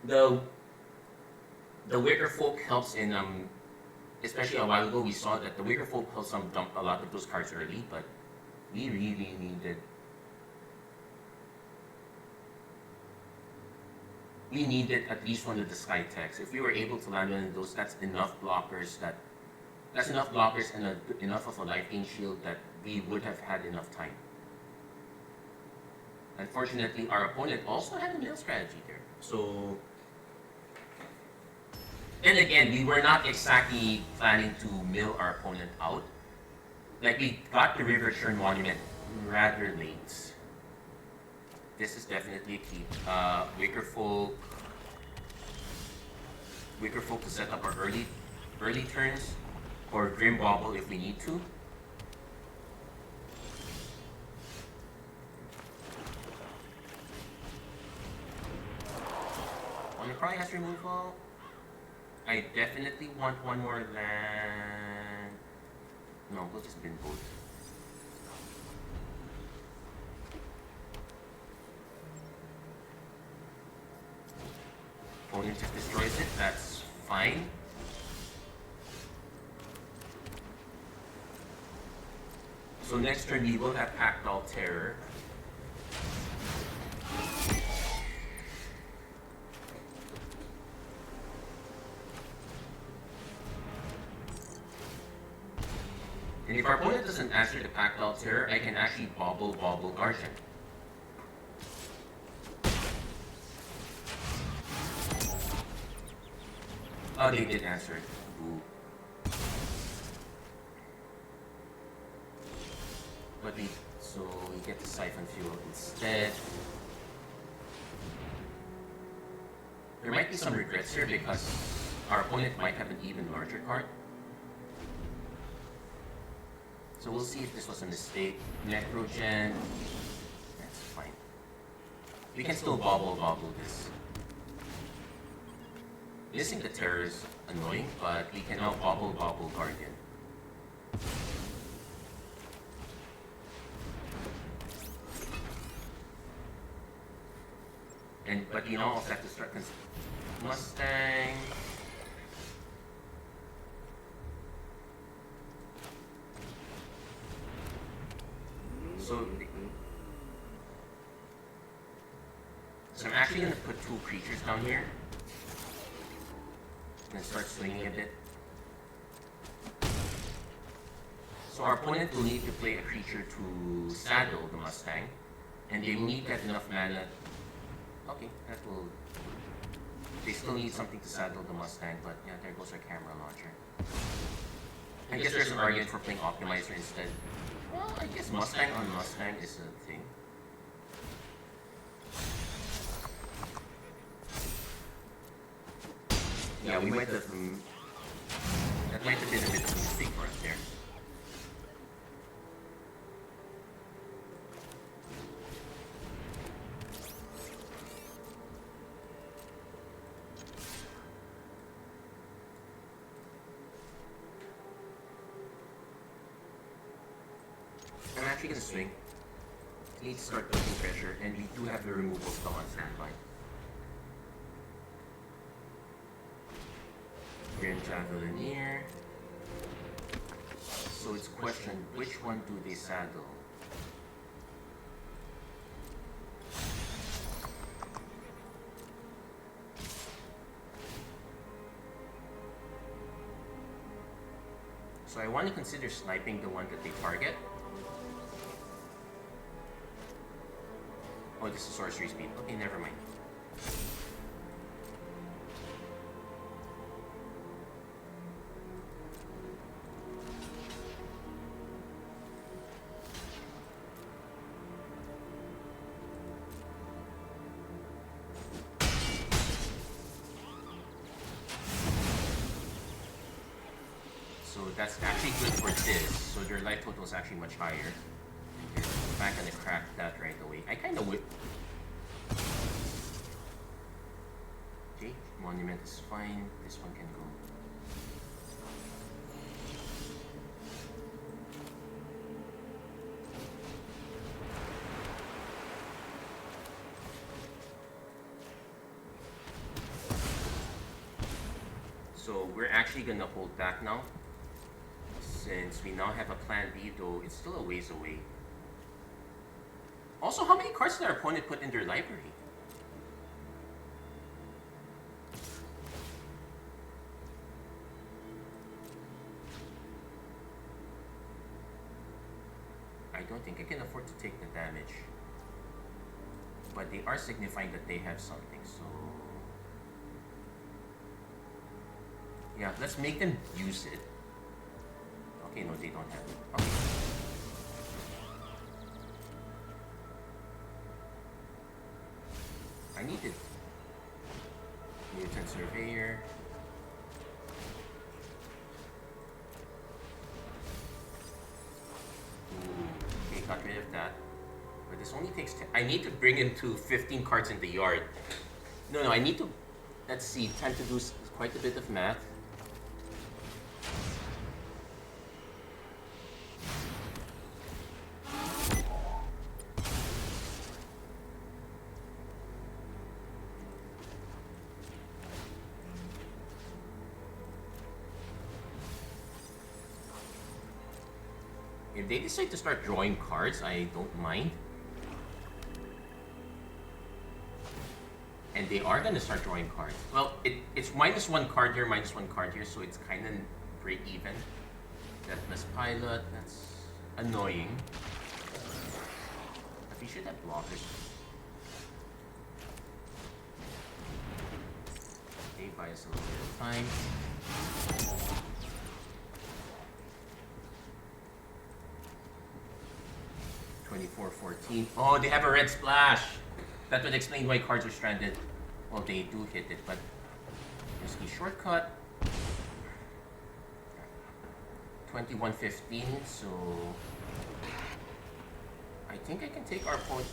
The Wicker Folk helps in especially a while ago we saw that the Wicker Folk helps dump a lot of those cards early, but we really needed. We needed at least one of the Skytechs. If we were able to land one of those, that's enough blockers and enough of a life gain shield that we would have had enough time. Unfortunately, our opponent also had a mill strategy there. So, and again, we were not exactly planning to mill our opponent out. Like, we got the Riverchurn Monument rather late. This is definitely a key. Wicker Folk to set up our early turns, or Grim Bobble if we need to. probably has removal. I definitely want one more land. No, we'll just bin both. Opponent just destroys it, that's fine. So next turn we will have Pactdoll Terror. And if our opponent doesn't answer the Pactdoll Terror, I can actually bobble Guardian. Oh, they did answer it. Ooh. But so we get the Siphon Fuel instead. There might be some regrets here because our opponent might have an even larger card. So we'll see if this was a mistake. Necrogen, that's fine. We can still bobble this. Missing the Terror is annoying, but we can now bobble Guardian. But you know, also have to start Mustang. So I'm actually going to put 2 creatures down here and start swinging a bit. So our opponent will need to play a creature to saddle the Mustang, and they will need to have enough mana. Okay, that will... They still need something to saddle the Mustang, but yeah, there goes our camera launcher. I guess there's an argument for playing Optimizer instead. Well, I guess Mustang on Mustang is a thing. Yeah, we might have... that might have been a bit of a mistake for us there. I'm actually going to swing. We need to start building pressure, and we do have the removal spell on standby. Grand Javelineer. So it's a question, which one do they saddle? So I want to consider sniping the one that they target. Oh, this is sorcery speed. Okay, never mind. So that's actually good for this. So their life total is actually much higher. I'm not gonna crack that right away. I kind of would. Okay, Monument is fine. This one can go. So we're actually gonna hold back now. Since we now have a plan B, though it's still a ways away. Also, how many cards did our opponent put in their library? I don't think I can afford to take the damage. But they are signifying that they have something, so... yeah, let's make them use it. Okay, no, they don't have it. Okay. I need it. Mutant Surveyor. Ooh, okay, got rid of that. But this only takes 10. I need to bring him to 15 cards in the yard. No, I need to... let's see, time to do quite a bit of math. If they decide to start drawing cards, I don't mind. And they are going to start drawing cards. Well, it's -1 card here, -1 card here, so it's kind of break even. That plus pilot, that's annoying. But we should have blockers. They buy us a little bit of time. $24.14. Oh, they have a red splash. That would explain why cards are stranded. Well, they do hit it, but risky shortcut. 21.15. So I think I can take our point.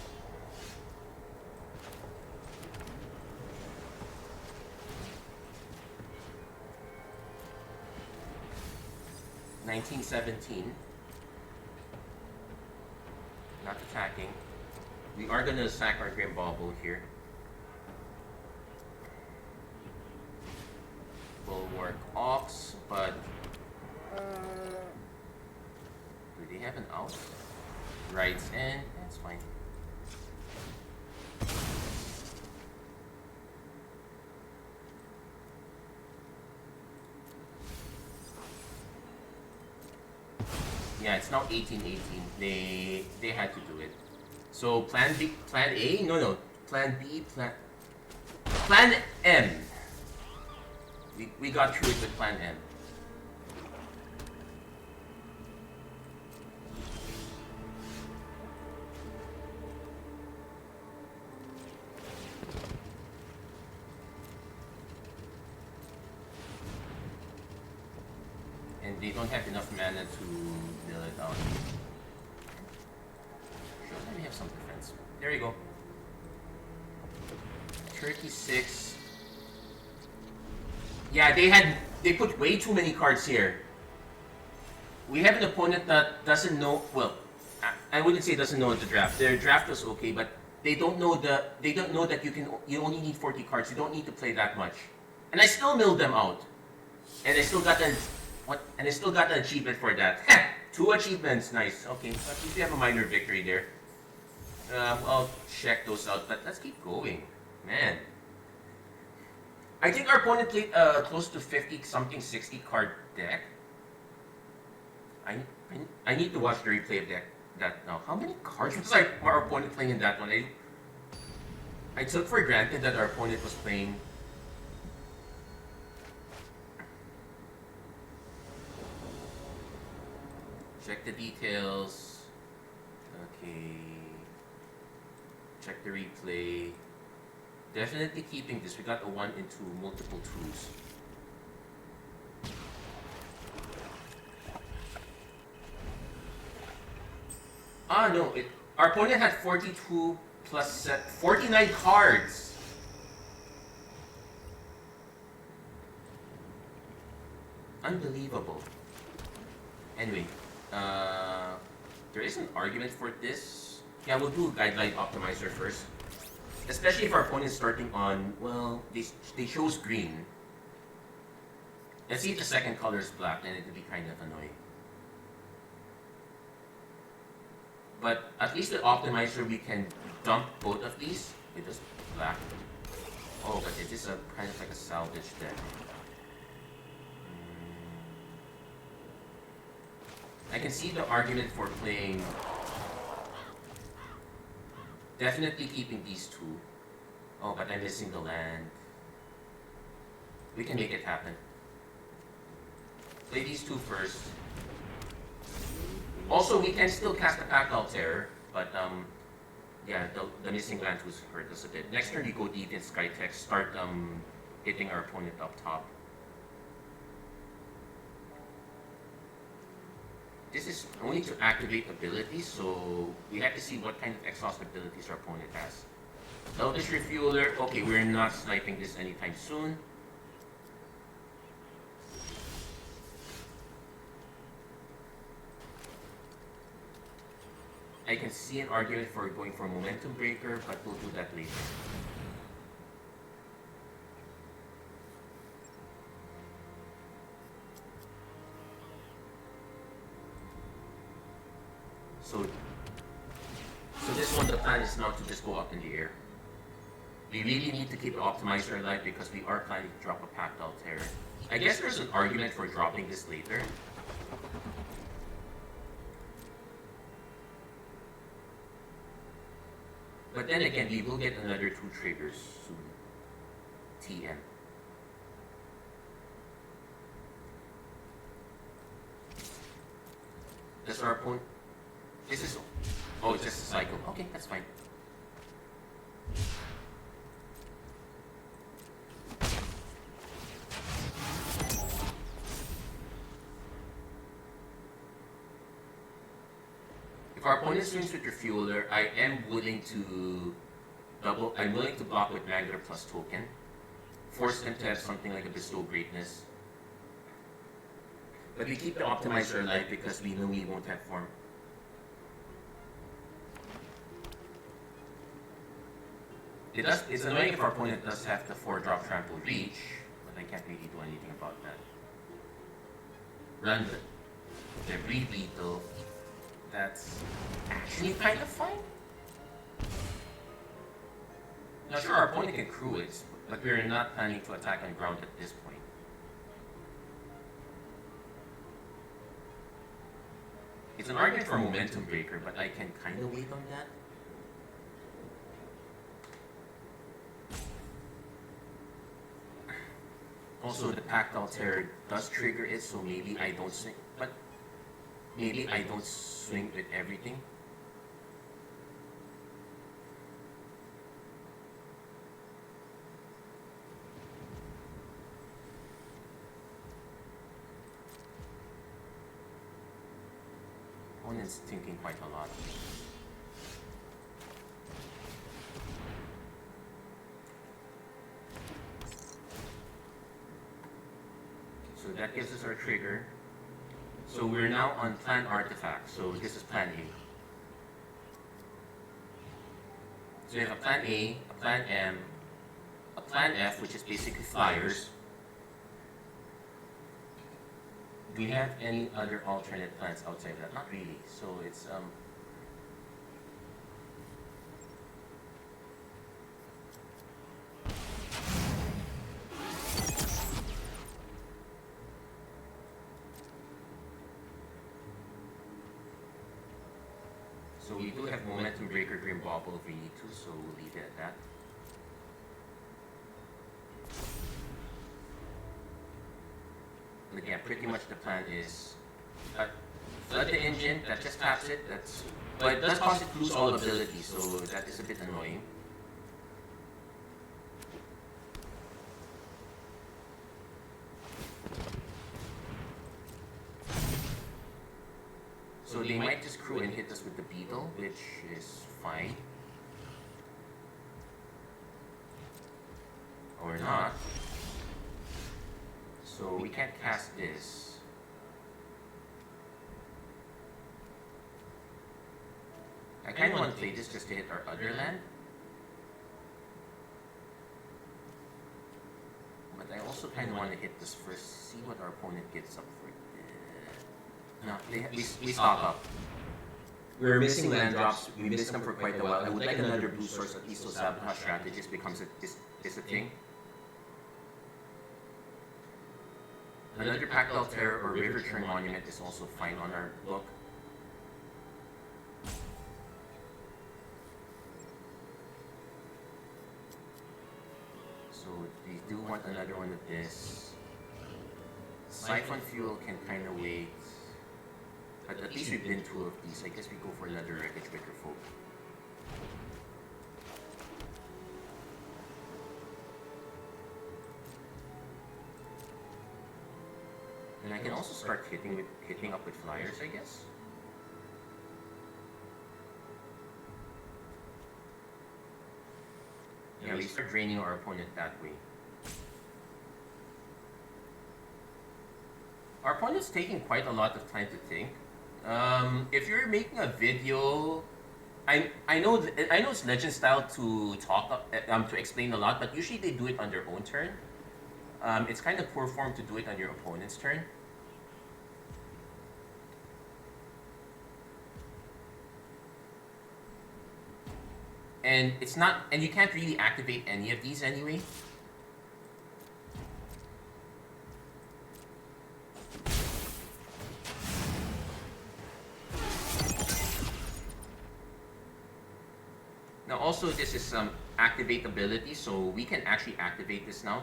$19.17. Not attacking. We are gonna sack our Grim Bauble here. Bulwark Ox, but do they have an out? Rights in, that's fine. Yeah, it's now 18-18. They had to do it. So plan B, plan A? No, plan B, plan M. We got through it with plan M. And they don't have enough mana to mill it out. Sure, let me have some defense. There you go. 36. Yeah, they put way too many cards here. We have an opponent that doesn't know, well, I wouldn't say doesn't know the draft. Their draft was okay, but they don't know that you only need 40 cards. You don't need to play that much. And I still milled them out. And I still got an achievement for that. 2 achievements, nice. Okay, so at least we have a minor victory there. I'll check those out, but let's keep going. Man. I think our opponent played close to 50-something, 60 card deck. I need to watch the replay of that now. How many cards was our opponent playing in that one? I took for granted that our opponent was playing. Check the details. Okay. Check the replay. Definitely keeping this. We got a 1 into multiple 2s. Ah, no. Our opponent had 42 plus 49 cards. Unbelievable. Anyway, there is an argument for this. Yeah, we'll do Guideline Optimizer first. Especially if our opponent is starting on, well, they chose green. Let's see if the second color is black, then it would be kind of annoying. But at least with Optimizer, we can dump both of these with just black. Oh, but it is a kind of like a salvage deck. I can see the argument for playing. Definitely keeping these 2. Oh, but I'm missing the land. We can make it happen. Play these 2 first. Also, we can still cast the Pactdoll Terror, but yeah, the missing land was hurt us a bit. Next turn, we go Deviant Skytech, start hitting our opponent up top. This is only to activate abilities, so we have to see what kind of exhaust abilities our opponent has. Elvish Refueler. Okay, we're not sniping this anytime soon. I can see an argument for going for Momentum Breaker, but we'll do that later. So this one, the plan is not to just go up in the air. We really need to keep the Optimizer alive because we are planning to drop a Pactdoll Terror. I guess there's an argument for dropping this later. But then again, we will get another 2 triggers soon. TM. That's our point. This is... Oh, it's just a cycle. Okay, that's fine. If our opponent swings with Refueler, I am willing to I'm willing to block with Magler plus token. Force them to have something like a Bestow Greatness. But we keep the Optimizer alive because we know we won't have form. It's annoying if our opponent does have the 4-drop Trample Reach, but I can't really do anything about that. Run the Debris Beetle. That's actually kind of fine. Now sure, our opponent can crew it, but we're not planning to attack on ground at this point. It's an argument for Momentum Breaker, but I can kind of wait on that. Also, the Pactdoll Terror does trigger it, so maybe I don't swing, but maybe I don't swing with everything. Opponent's thinking quite a lot. So that gives us our trigger. So we're now on Plan Artifact. So this is Plan A. So we have a Plan A, a Plan M, a Plan F, which is basically flyers. Do we have any other alternate plans outside of that? Not really. So it's so we do have Momentum Breaker, Grim Bauble if we need to, so we'll leave it at that. And again, pretty much the plan is flood the engine, that just taps it, but it does cause it to lose all ability, so that is a bit annoying. So they might just crew and hit us with the Beetle, which is fine. Or not. So we can't cast this. I kind of want to play this just to hit our other land. But I also kind of want to hit this first, see what our opponent gets up for. No, we stock up. We're missing land drops. We missed them for quite a while. I would like another blue source, at least so Sabotage Strategist becomes a thing. Another Pactdoll Terror or Riverchurn Monument is also fine on our book. So we do want another one of this. Siphon Fuel can kind of wait. But at least we've been 2 of these. I guess we go for another Wreckage Breaker Folk. And I can also start hitting up with flyers, I guess. Yeah, we start draining our opponent that way. Our opponent's taking quite a lot of time to think. If you're making a video, I know it's legend style to talk to explain a lot, but usually they do it on their own turn. It's kind of poor form to do it on your opponent's turn. And it's not, and you can't really activate any of these anyway. Now also this is some activate ability, so we can actually activate this now.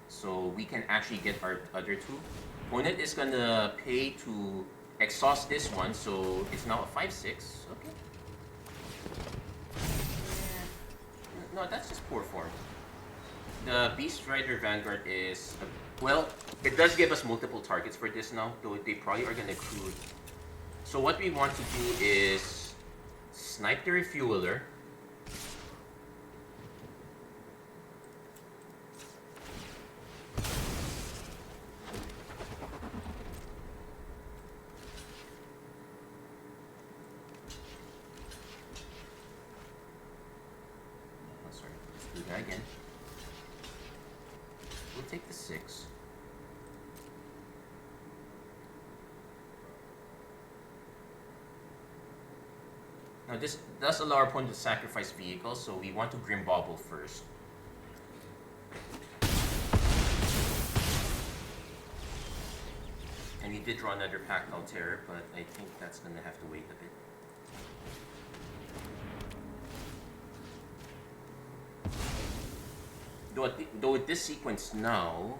So we can actually get our other two. Opponent is gonna pay to exhaust this one, so it's now a 5/6. Okay. No, that's just poor form. The Beast Rider Vanguard is, well, it does give us multiple targets for this now, though they probably are gonna accrue. So what we want to do is snipe the Refueler. Again. We'll take the 6. Now this does allow our opponent to sacrifice vehicles, so we want to Grim Bauble first. And we did draw another Pactdoll Terror, but I think that's going to have to wait a bit. Though with this sequence now,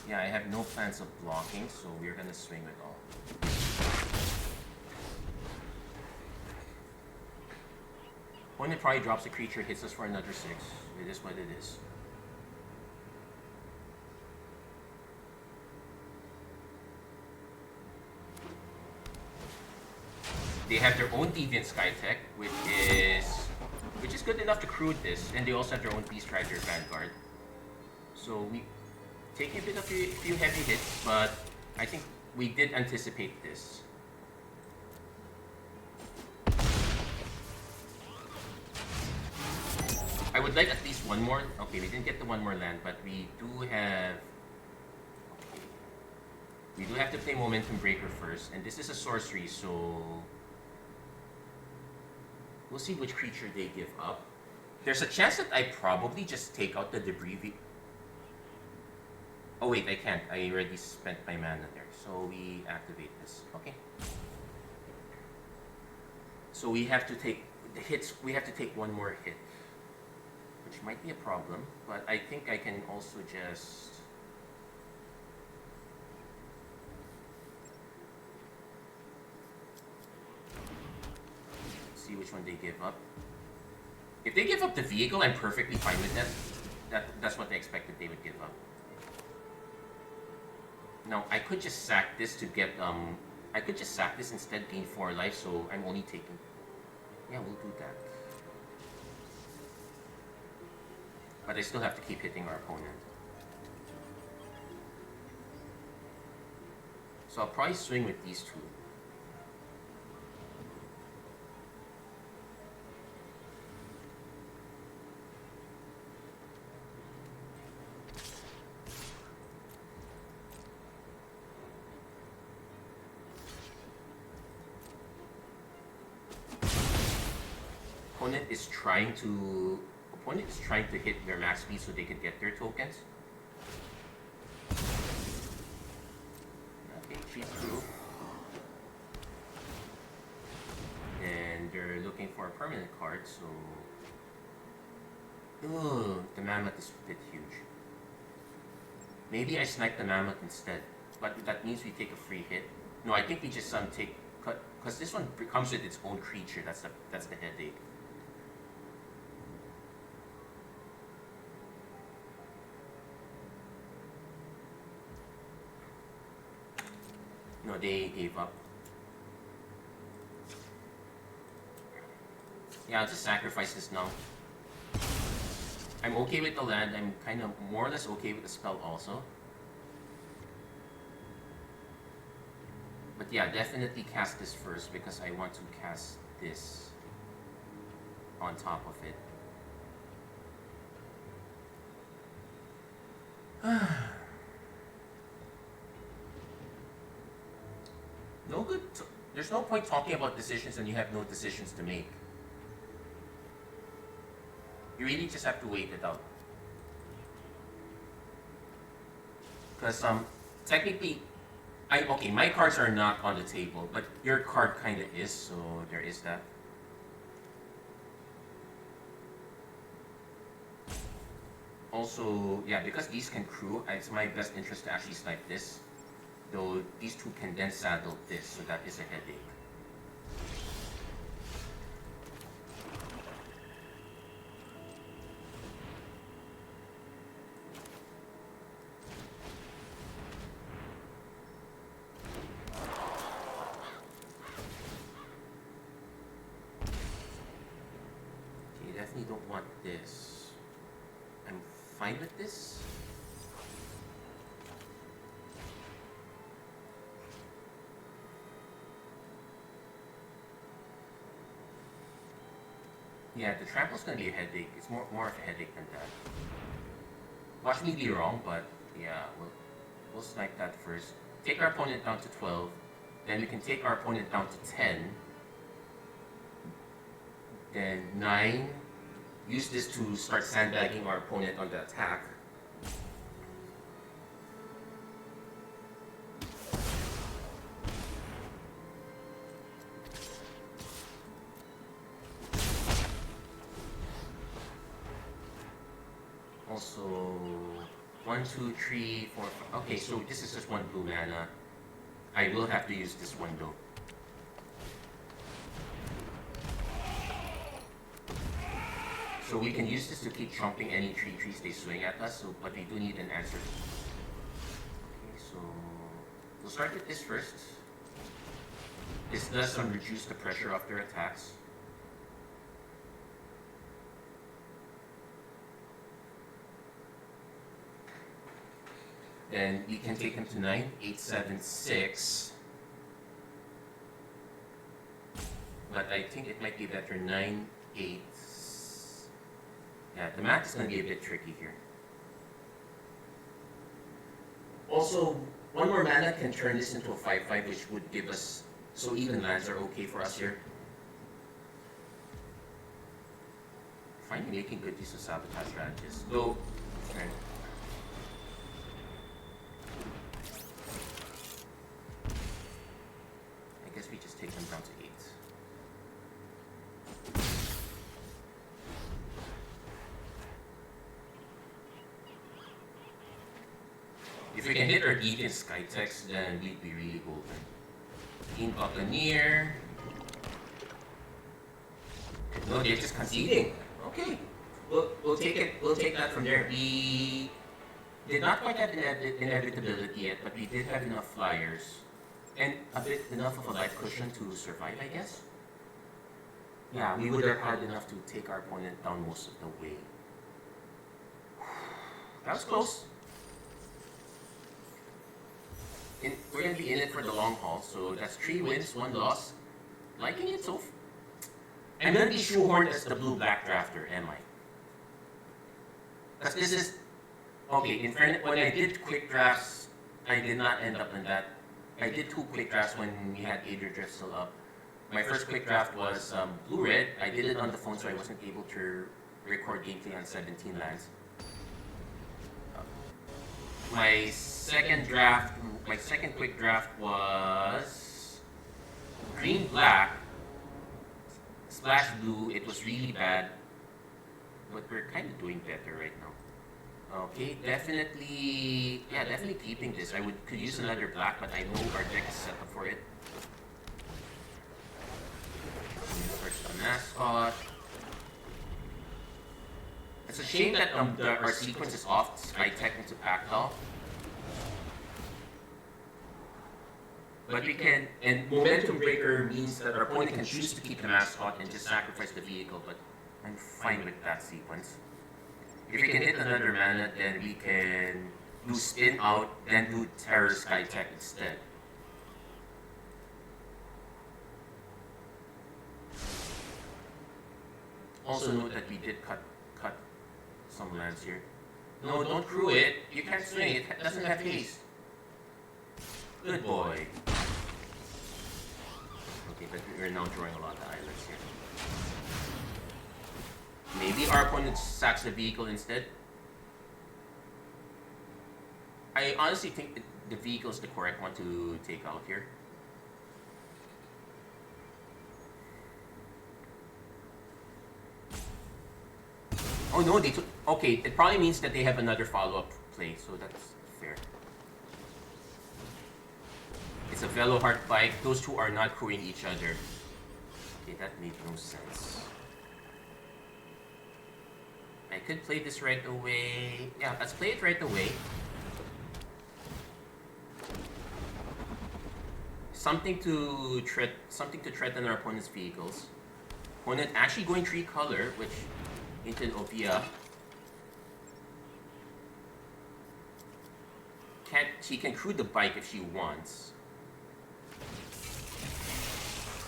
yeah, I have no plans of blocking, so we're gonna swing with all. Opponent probably drops a creature, hits us for another 6. It is what it is. They have their own Deviant Skytech, which is good enough to crew this, and they also have their own Beast Rider Vanguard. So we take a bit of a few heavy hits, but I think we did anticipate this. I would like at least one more. Okay, we didn't get the one more land, but we do have. Okay, we do have to play Momentum Breaker first, and this is a sorcery, so. We'll see which creature they give up. There's a chance that I probably just take out the debris. Oh wait, I can't. I already spent my mana there. So we activate this. Okay. So we have to take the hits. We have to take one more hit, which might be a problem. But I think I can also just. See which one they give up. If they give up the vehicle, I'm perfectly fine with that. That's what I expected they would give up. Now I could just sack this to get I could just sack this instead, gain 4 life, so I'm only taking. Yeah, we'll do that. But I still have to keep hitting our opponent. So I'll probably swing with these two. Opponent is trying to hit their max speed so they could get their tokens. Okay, cheat through. And they're looking for a permanent card, so. Ooh, the Mammoth is a bit huge. Maybe I snipe the Mammoth instead, but that means we take a free hit. No, I think we just take, because this one comes with its own creature. That's the headache. No, they gave up. Yeah, I'll just sacrifice this now. I'm okay with the land. I'm kind of more or less okay with the spell also. But yeah, definitely cast this first because I want to cast this on top of it. No good. There's no point talking about decisions when you have no decisions to make. You really just have to wait it out. Because technically, okay, my cards are not on the table, but your card kind of is, so there is that. Also, yeah, because these can crew, it's my best interest to actually snipe this. Though these two can then saddle this, so that is a headache. Okay, definitely don't want this. I'm fine with this. Yeah, the trample's gonna be a headache. It's more of a headache than that. Watch me be wrong, but yeah, we'll snipe that first. Take our opponent down to 12. Then we can take our opponent down to 10. Then 9. Use this to start sandbagging our opponent on the attack. Also, 1, 2, 3, 4, 5. Okay, so this is just one blue mana. I will have to use this one though. So we can use this to keep chomping any 3/3s they swing at us, so, but we do need an answer. Okay, so we'll start with this first. This does reduce the pressure of their attacks. Then we can take him to 9, 8, 7, 6. But I think it might be better 9, 8. Yeah, the math is going to be a bit tricky here. Also, one more mana can turn this into a 5/5, which would give us, so even lands are okay for us here. Finally making good use of sabotage strategies. Though, turn. I guess we just take them down to 8. If we can hit our Deviant Skytech, then we'd be really golden. In Buccaneer. No, they're just conceding. Okay. We'll take it. We'll take that from there. We did not quite have inevitability yet, but we did have enough flyers. And a bit enough of a life cushion to survive, I guess. Yeah, we would have had enough to take our opponent down most of the way. That was close. We're going to be in it for the long haul, so that's 3 wins, 1 loss. Liking it so far. I'm going to be shoehorned as the blue-black drafter, am I? Because this is... Okay, in fairness, when I did quick drafts, I did not end up in that. I did 2 quick drafts when we had Aetherdrift still up. My first quick draft was blue-red. I did it on the phone, so I wasn't able to record gameplay on 17 lands. My second quick draft was green-black, splash blue. It was really bad, but we're kind of doing better right now. Okay, definitely keeping this. I could use another black, but I know our deck is set up for it. First the mascot. It's a shame that our sequence is off Skytech into Pactdoll. But we can, and Momentum Breaker means that our opponent can choose to keep the mascot and just sacrifice the vehicle, but I'm fine with that sequence. If we can hit another mana, then we can do Spin Out, then do Terror Skytech instead. Also note that we did cut some lands here. No, don't crew it. You can't swing it. It doesn't have haste. Good boy. Okay, but we're now drawing a lot of islands here. Maybe our opponent sacks the vehicle instead. I honestly think the vehicle is the correct one to take out here. Oh no, they took... Okay, it probably means that they have another follow-up play, so that's fair. It's a Veloheart bike. Those two are not crewing each other. Okay, that made no sense. I could play this right away. Yeah, let's play it right away. Something to threaten our opponent's vehicles. Opponent actually going 3-color, which into an Ovia. She can crew the bike if she wants.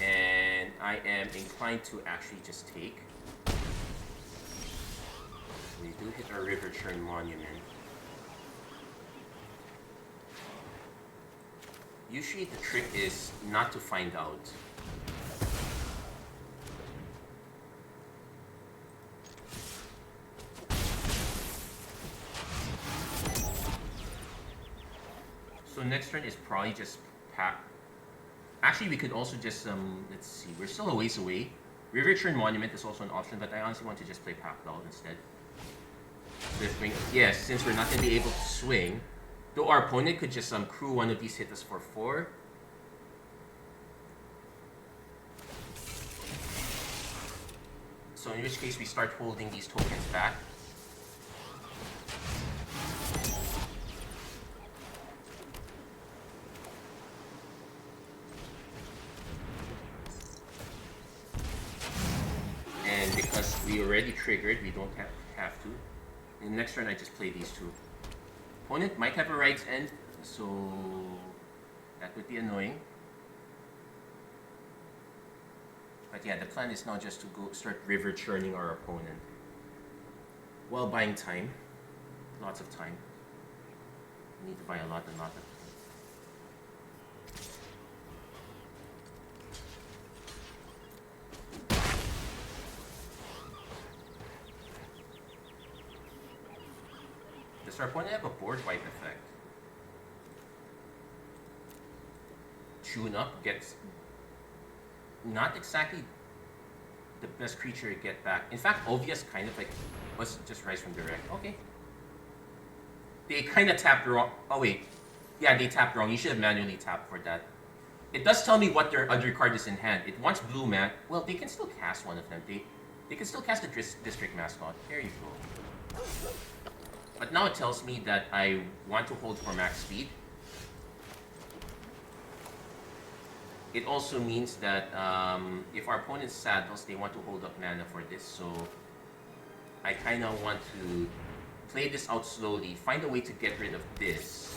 And I am inclined to actually just take. We do hit our Riverchurn Monument. Usually the trick is not to find out. So next turn is probably just pack. Actually, we could also just, let's see, we're still a ways away. Riverchurn Monument is also an option, but I honestly want to just play Pactdoll instead. Yes, since we're not going to be able to swing, though our opponent could just crew one of these, hit us for 4. So in which case we start holding these tokens back. And because we already triggered, we don't have to. In the next turn, I just play these two. Opponent might have a Right's End, so that would be annoying. But yeah, the plan is now just to go start river churning our opponent while buying time. Lots of time. We need to buy a lot of time. Does our opponent have a board wipe effect? Tune Up gets not exactly the best creature to get back. In fact, Ovia's kind of like was just Rise from Direct. Okay. They kind of tapped wrong. Oh wait, yeah, they tapped wrong. You should have manually tapped for that. It does tell me what their other card is in hand. It wants blue man. Well, they can still cast one of them. They can still cast the District Mascot. There you go. But now it tells me that I want to hold for max speed. It also means that if our opponent saddles, they want to hold up mana for this. So I kind of want to play this out slowly, find a way to get rid of this.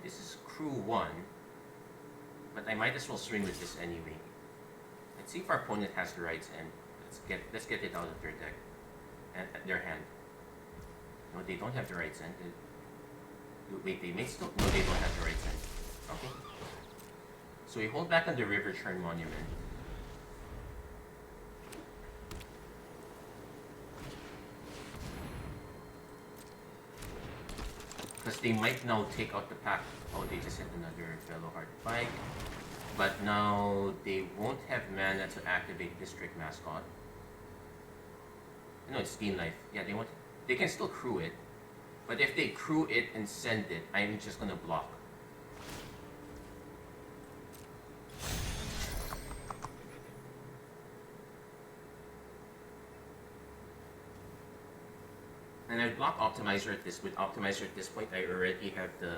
This is crew 1, but I might as well swing with this anyway. Let's see if our opponent has the Right's End. Let's get it out of their deck and their hand. No, they don't have the Right's End. Wait, they may still. No, they don't have the Right's End. Okay. So we hold back on the Riverchurn Monument. Because they might now take out the pack. Oh, they just hit another Veloheart bike. But now they won't have mana to activate District Mascot. No, it's Steam Life. Yeah, they can still crew it. But if they crew it and send it, I'm just gonna block. And I block Optimizer at this. With Optimizer at this point, I already have the...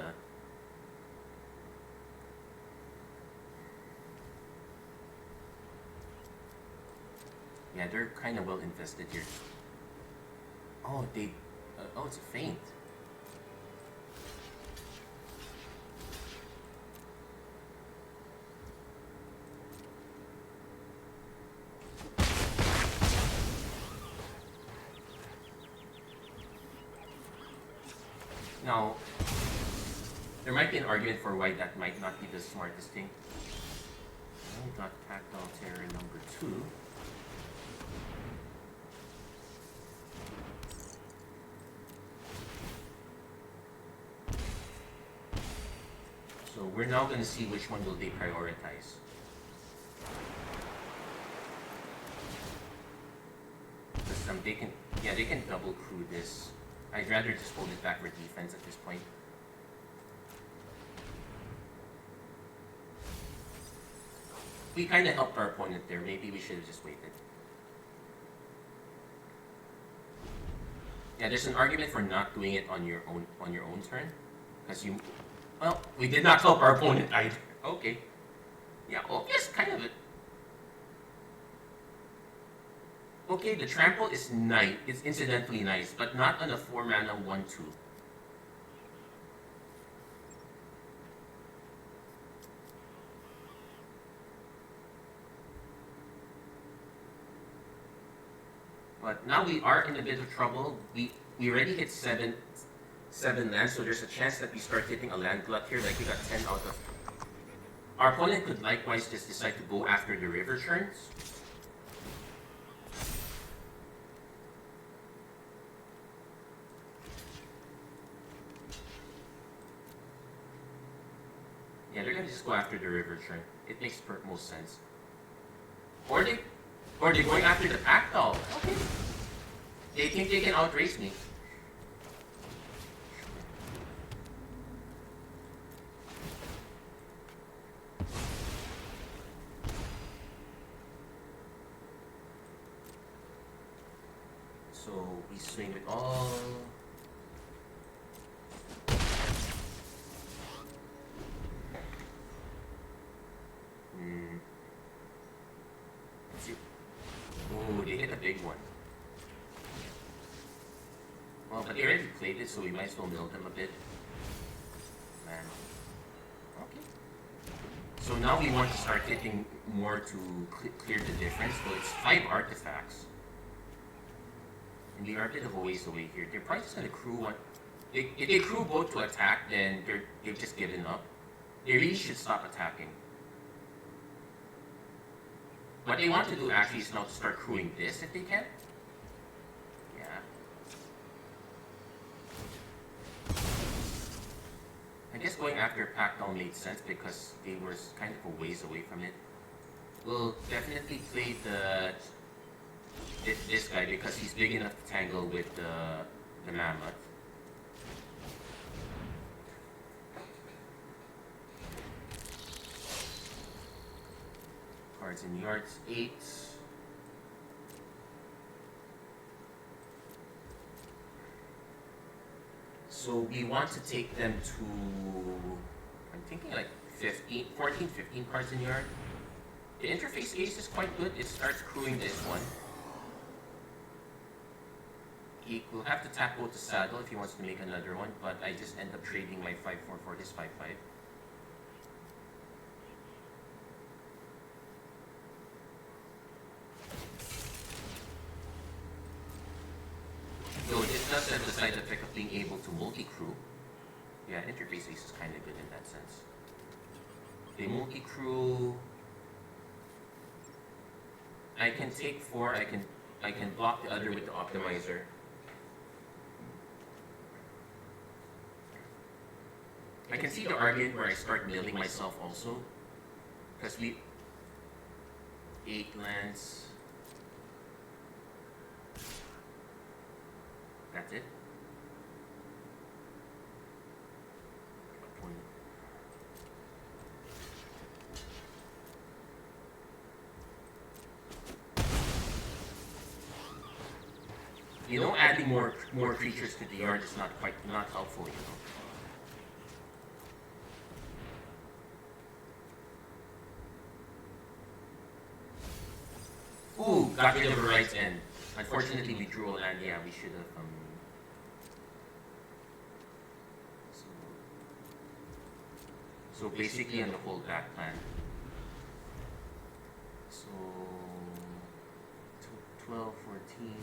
Yeah, they're kind of well invested here. Oh, they... oh, it's a feint. Now, there might be an argument for why that might not be the smartest thing. I got Pactdoll Terror number 2. So we're now going to see which one will they prioritize. They can, yeah, they can double crew this. I'd rather just hold it back for defense at this point. We kind of helped our opponent there. Maybe we should have just waited. Yeah, there's an argument for not doing it on your own turn, because you. Well, we did not help our opponent either. Okay. Yeah. Oh, yes, kind of it. Okay, the trample is nice. It's incidentally nice, but not on a 4-mana 1/2. But now we are in a bit of trouble. We already hit seven lands, so there's a chance that we start hitting a land glut here. Like we got 10 out of. Our opponent could likewise just decide to go after the Riverchurns. Yeah, they're gonna just go after the Riverchurn. It makes most sense. Or they're going after the Pactdoll. Okay. They think they can outrace me. So we swing with all. Oh, they hit a big one. Well, but they already played it, so we might as well mill them a bit. Man. Okay. So now we want to start hitting more to clear the difference. So it's 5 artifacts. And we are a bit of a ways away here. They're probably just going to crew one. If they crew both to attack, then they've just given up. They really should stop attacking. What they want to do actually is now to start crewing this if they can. Yeah. I guess going after Pactdoll made sense because they were kind of a ways away from it. We'll definitely play this guy because he's big enough to tangle with the Mammoth. Cards in yards 8. So we want to take them to, I'm thinking like 14, 15 cards in yard. The interface ace is quite good. It starts crewing this one. He will have to tap both the saddle if he wants to make another one, but I just end up trading my 5/4 for this 5/5. So it does have the side effect of being able to multi-crew. Yeah, interface ace is kind of good in that sense. They multi-crew. I can take 4. I can block the other with the optimizer. I can see the argument where I start milling myself also, because we 8 lands. That's it. You know, adding more creatures to the yard is not helpful, you know. Ooh, got rid of a right end. Unfortunately, we drew a land. Yeah, we should have. So basically, on the whole back plan. So 12, 14.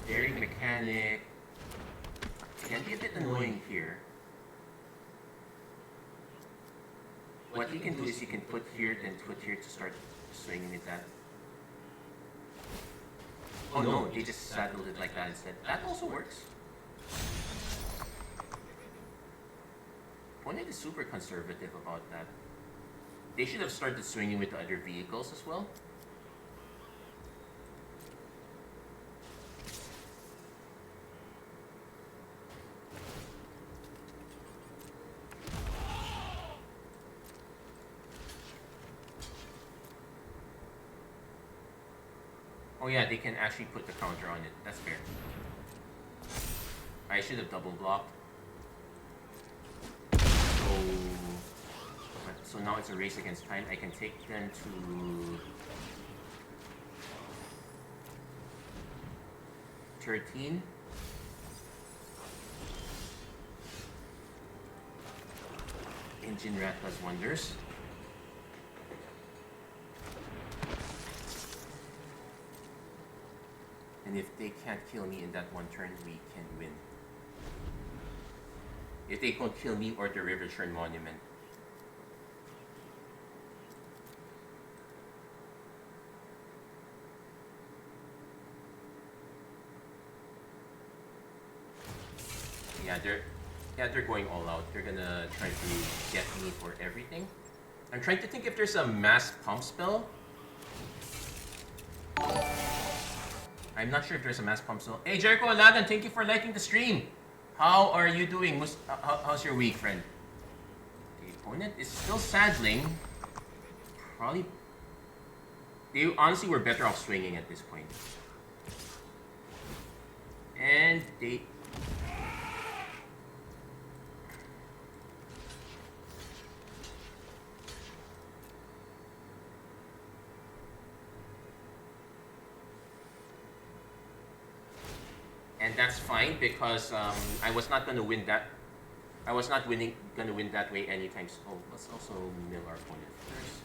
Very mechanic. Can be a bit annoying here. What you can do is you can put here, then put here to start swinging with that. Oh no, they just saddled it like that instead. That also works. Opponent is super conservative about that. They should have started swinging with the other vehicles as well. Oh yeah, they can actually put the counter on it. That's fair. I should have double blocked. So now it's a race against time. I can take them to 13. Engine Rat does wonders. And if they can't kill me in that one turn, we can win. If they can't kill me or the Riverchurn Monument. They're going all out. They're gonna try to get me for everything. I'm trying to think if there's a mass pump spell. I'm not sure if there's a mass pump spell. Hey Jericho Aladdin, thank you for liking the stream. How are you doing? How's your week, friend? The opponent is still saddling. Probably. They honestly were better off swinging at this point. And they. And that's fine because I was not going to win that. I was not going to win that way anytime soon. Oh, let's also mill our opponent first.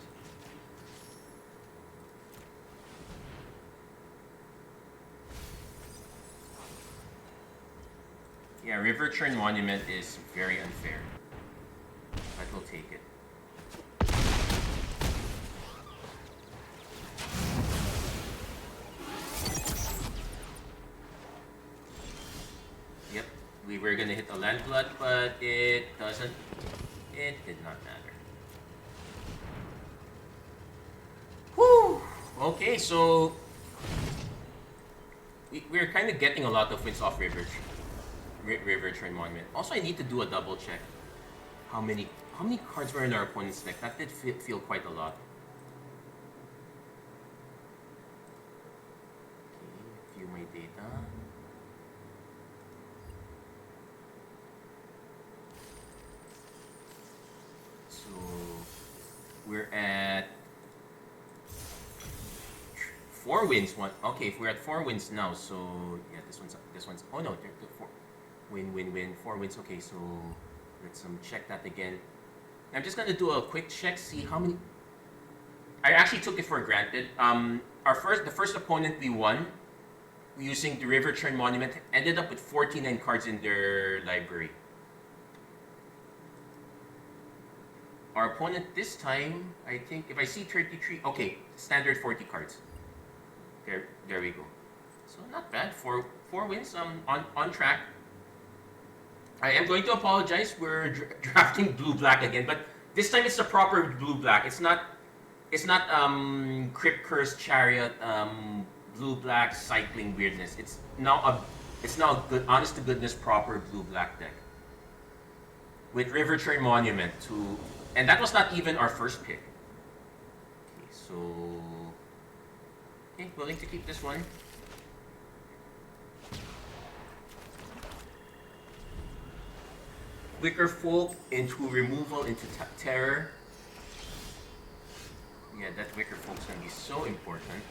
Yeah, Riverchurn Monument is very unfair, but we'll take it. We were gonna hit the land blood, but it doesn't. It did not matter. Whew! Okay, so we're kind of getting a lot of wins off Riverchurn Monument. Also, I need to do a double check. How many cards were in our opponent's deck? That did feel quite a lot. Okay, view my data. We're at 4 wins. Okay, if we're at 4 wins now, so yeah, this one's. Oh no, they're 4. Win. 4 wins. Okay, so let's check that again. I'm just gonna do a quick check, see how many. I actually took it for granted. The first opponent we won using the Riverchurn Monument ended up with 49 cards in their library. Our opponent this time, I think, if I see 33, okay, standard 40 cards. There we go. So not bad. 4 wins. On track. I am going to apologize. We're drafting blue-black again, but this time it's the proper blue-black. It's not Crypt Curse Chariot blue-black cycling weirdness. It's now a good, honest to goodness proper blue-black deck with Riverchurn Monument to. And that was not even our first pick. Okay, so. Okay, willing to keep this one. Wicker Folk into removal into terror. Yeah, that Wicker Folk's gonna be so important.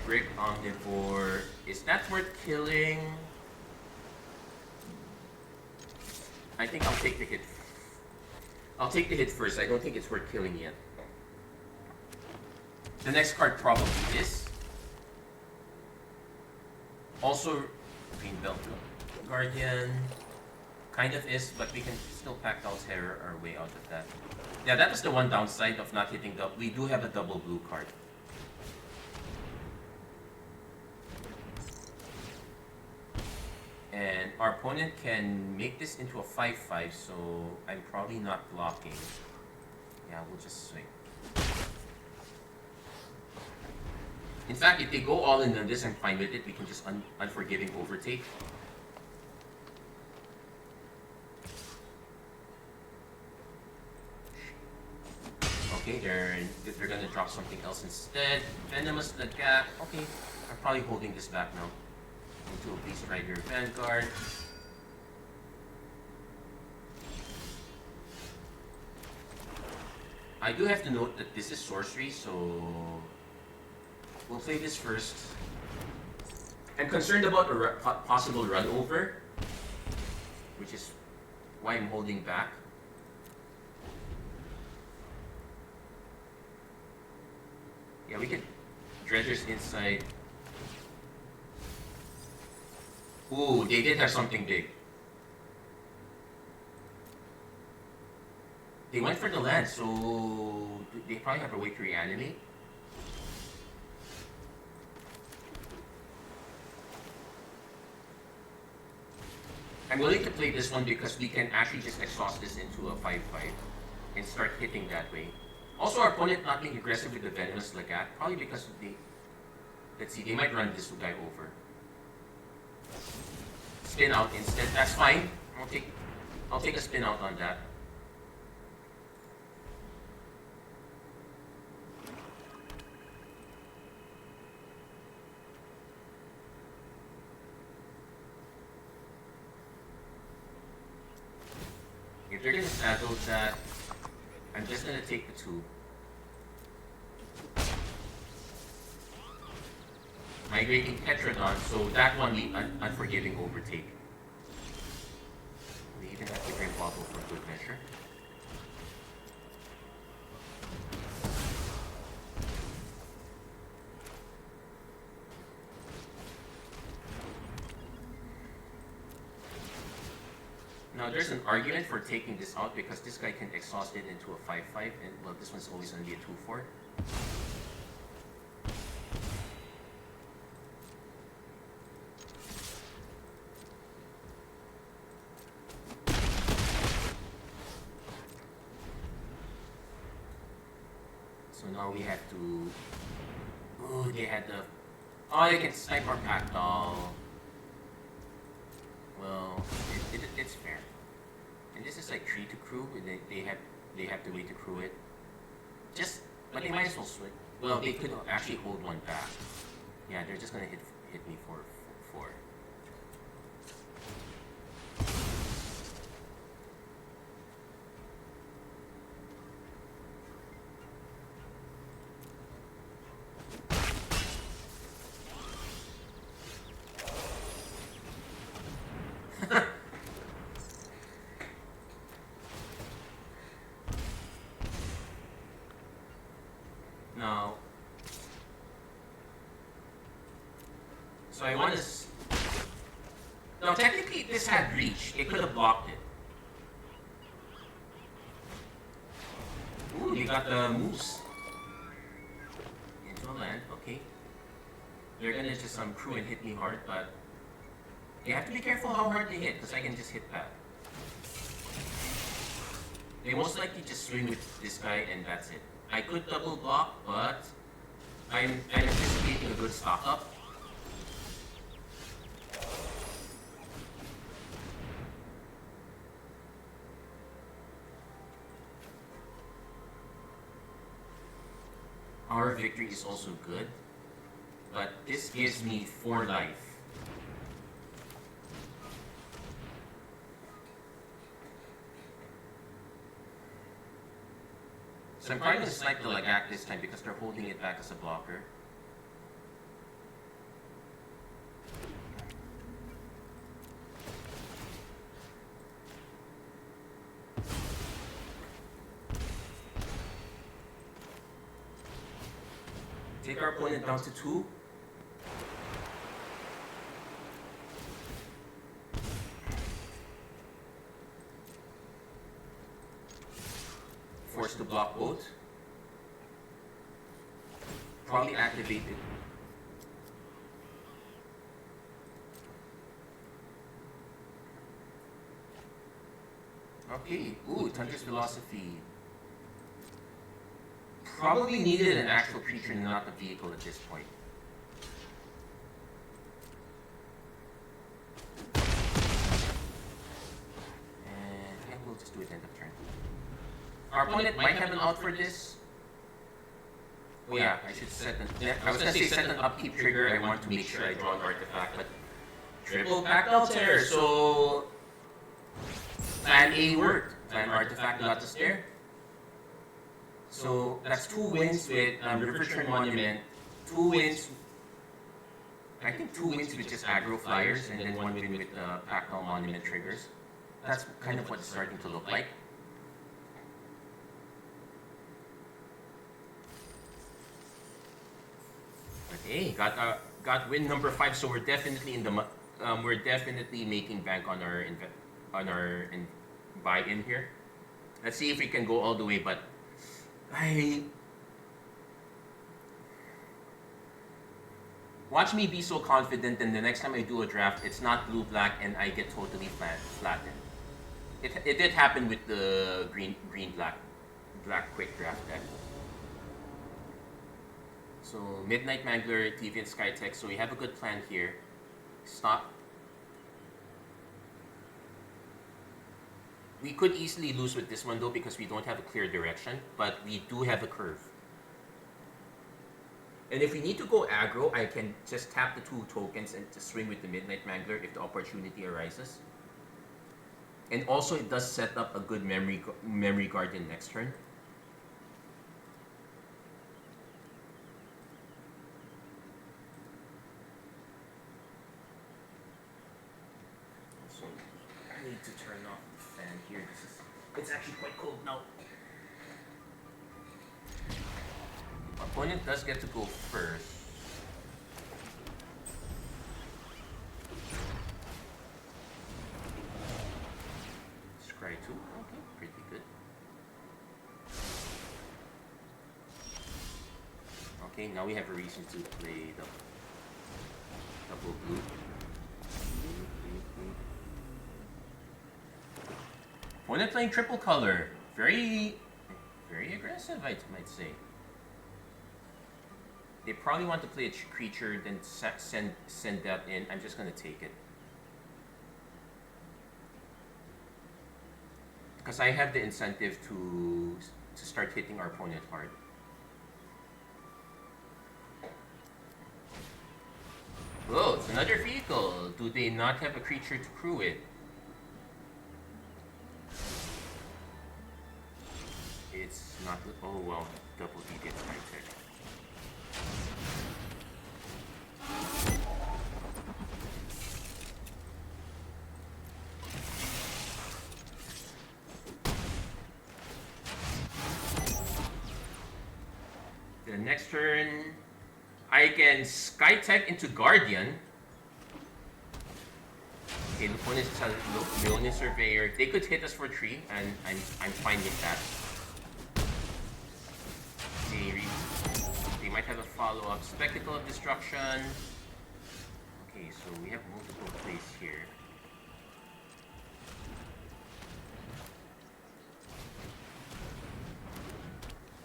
Brick Omnivore. Is that worth killing? I think I'll take the hit. I'll take the hit first. I don't think it's worth killing yet. The next card probably is. Also, Green Belt Guardian. Kind of is, but we can still Pactdoll Terror our way out of that. Yeah, that was the one downside of not hitting the... We do have a double blue card. And our opponent can make this into a 5-5, so I'm probably not blocking. Yeah, we'll just swing. In fact, if they go all in on this, I'm fine with it. We can just unforgiving overtake. Okay, they're gonna drop something else instead. Venomous the Gap. Okay, I'm probably holding this back now. Into a Beast Rider Vanguard. I do have to note that this is sorcery, so we'll play this first. I'm concerned about a possible run over, which is why I'm holding back. Yeah, we can Dredger's Insight. Ooh, they did have something big. They went for the land, so they probably have a way to reanimate. I'm willing to play this one because we can actually just exhaust this into a 5-5 and start hitting that way. Also, our opponent not being aggressive with the Venomous Legat, probably because they... Let's see, they might run this guy over. Spin out instead. That's fine. I'll take a spin out on that. If they're gonna saddle that, I'm just gonna take the 2. Migrating Tetradon, so that one we unforgiving overtake. We even have to bring Bobble for good measure. Now there's an argument for taking this out because this guy can exhaust it into a 5-5, and well, this one's always going to be a 2-4. So now we have to... Oh, they had the... Oh, they can snipe our Pactdoll. Well, it's fair. And this is like tree to crew, and they have the way to crew it. But they might as well switch. Well, they could actually hold one back. Yeah, they're just gonna hit me for 4. No. So I want to... No, technically this had reach. It could have blocked it. Ooh, you got the moves. Into a land, okay. They're gonna just crew and hit me hard, but... You have to be careful how hard they hit, because I can just hit that. They most likely just swing with this guy and that's it. I could double block, but I'm anticipating a good stock up. victory is also good, but this gives me 4 life. So I'm probably going to snipe the Lagak this time because they're holding it back as a blocker. Take our opponent down to 2. Force to block both. Probably activate it. Okay, ooh, Thunder's Philosophy. Probably needed an actual creature and not a vehicle at this point. And yeah, we'll just do it end of turn. Our opponent might have an out for this. Oh yeah, I should set an... I was gonna say set an upkeep trigger. I want to make sure I draw an artifact, but... Triple Pactdoll Terror, so... Plan A worked. Plan artifact got us there. So that's 2 wins with Riverchurn Monument, 2 wins, I think 2 wins with just aggro flyers, and then 1 win with Pactdoll Monument triggers. That's kind of what it's starting to look like. Okay, got win number 5, so we're definitely in the we're definitely making bank on our buy-in here. Let's see if we can go all the way, but watch me be so confident, and the next time I do a draft, it's not blue-black and I get totally flattened. It did happen with the green-black quick draft deck. So Midnight Mangler, Deviant Skytech, so we have a good plan here. Stop. We could easily lose with this one though because we don't have a clear direction, but we do have a curve. And if we need to go aggro, I can just tap the 2 tokens and just swing with the Midnight Mangler if the opportunity arises. And also it does set up a good memory guardian next turn. So I need to turn off the fan here. It's actually quite cold now. Opponent does get to go first. Scry 2, okay, pretty good. Okay, now we have a reason to play double blue. Opponent playing triple color. Very aggressive, I might say. They probably want to play a creature, then send that in. I'm just going to take it. Because I have the incentive to start hitting our opponent hard. Oh, it's another vehicle. Do they not have a creature to crew it? It's not... Oh, well, double Deviant Skytech. The next turn, I can Skytech into Guardian. Okay, the opponent is a Leonin Surveyor. They could hit us for 3, and I'm fine with that. They might have a follow-up. Spectacle of Destruction. Okay, so we have multiple plays here.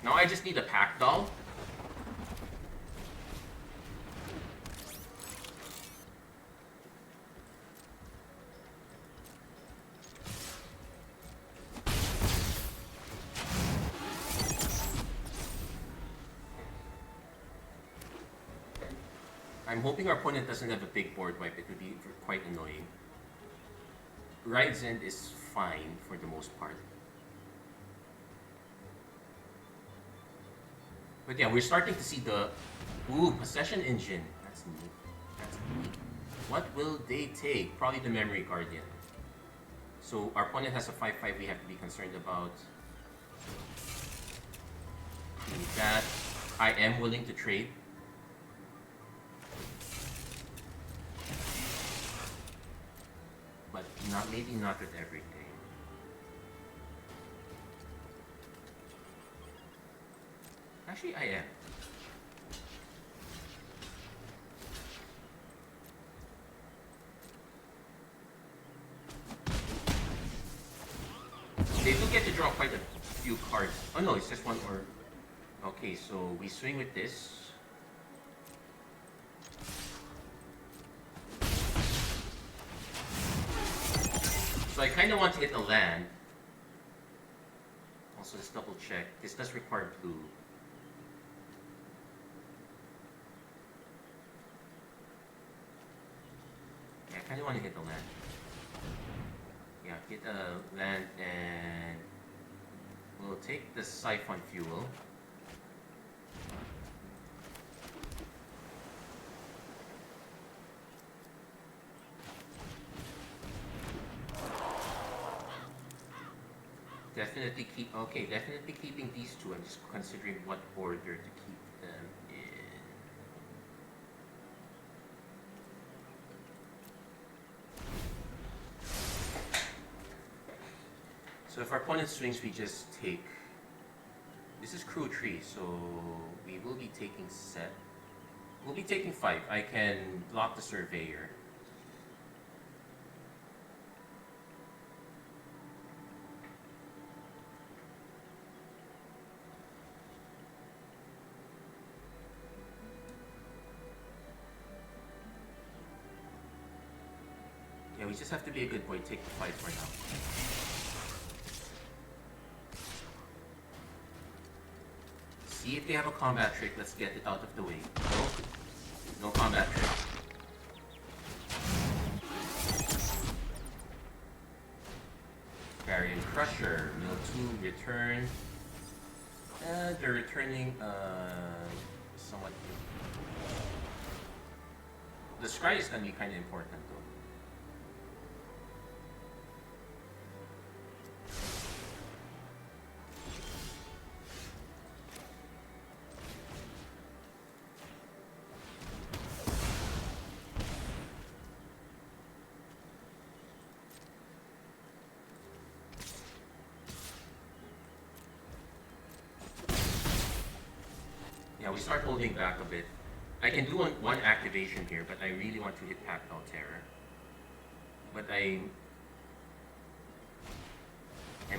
Now I just need a Pactdoll. I'm hoping our opponent doesn't have a big board wipe. It would be quite annoying. Ride's End is fine for the most part. But yeah, we're starting to see the... Ooh, Possession Engine. That's neat. That's neat. What will they take? Probably the Memory Guardian. So our opponent has a 5/5 we have to be concerned about. That I am willing to trade. But maybe not with everything. Actually, I am. They do get to draw quite a few cards. Oh no, it's just one or... Okay, so we swing with this. So I kind of want to hit a land. Also, let's double check. This does require blue. Yeah, I kind of want to hit the land. Yeah, hit a land and we'll take the Siphon Fuel. Definitely definitely keeping these two. I'm just considering what order to keep them in. So if our opponent swings, we just take... This is Crew Tree, so we will be taking set. We'll be taking 5. I can block the Surveyor. Yeah, we just have to be a good boy. Take the 5 for now. See if they have a combat trick. Let's get it out of the way. No combat trick. Varian Crusher, mill 2, return. They're returning somewhat. The scry is gonna be kind of important though. We start holding back a bit. I can do one activation here, but I really want to hit Pactdoll Terror. But and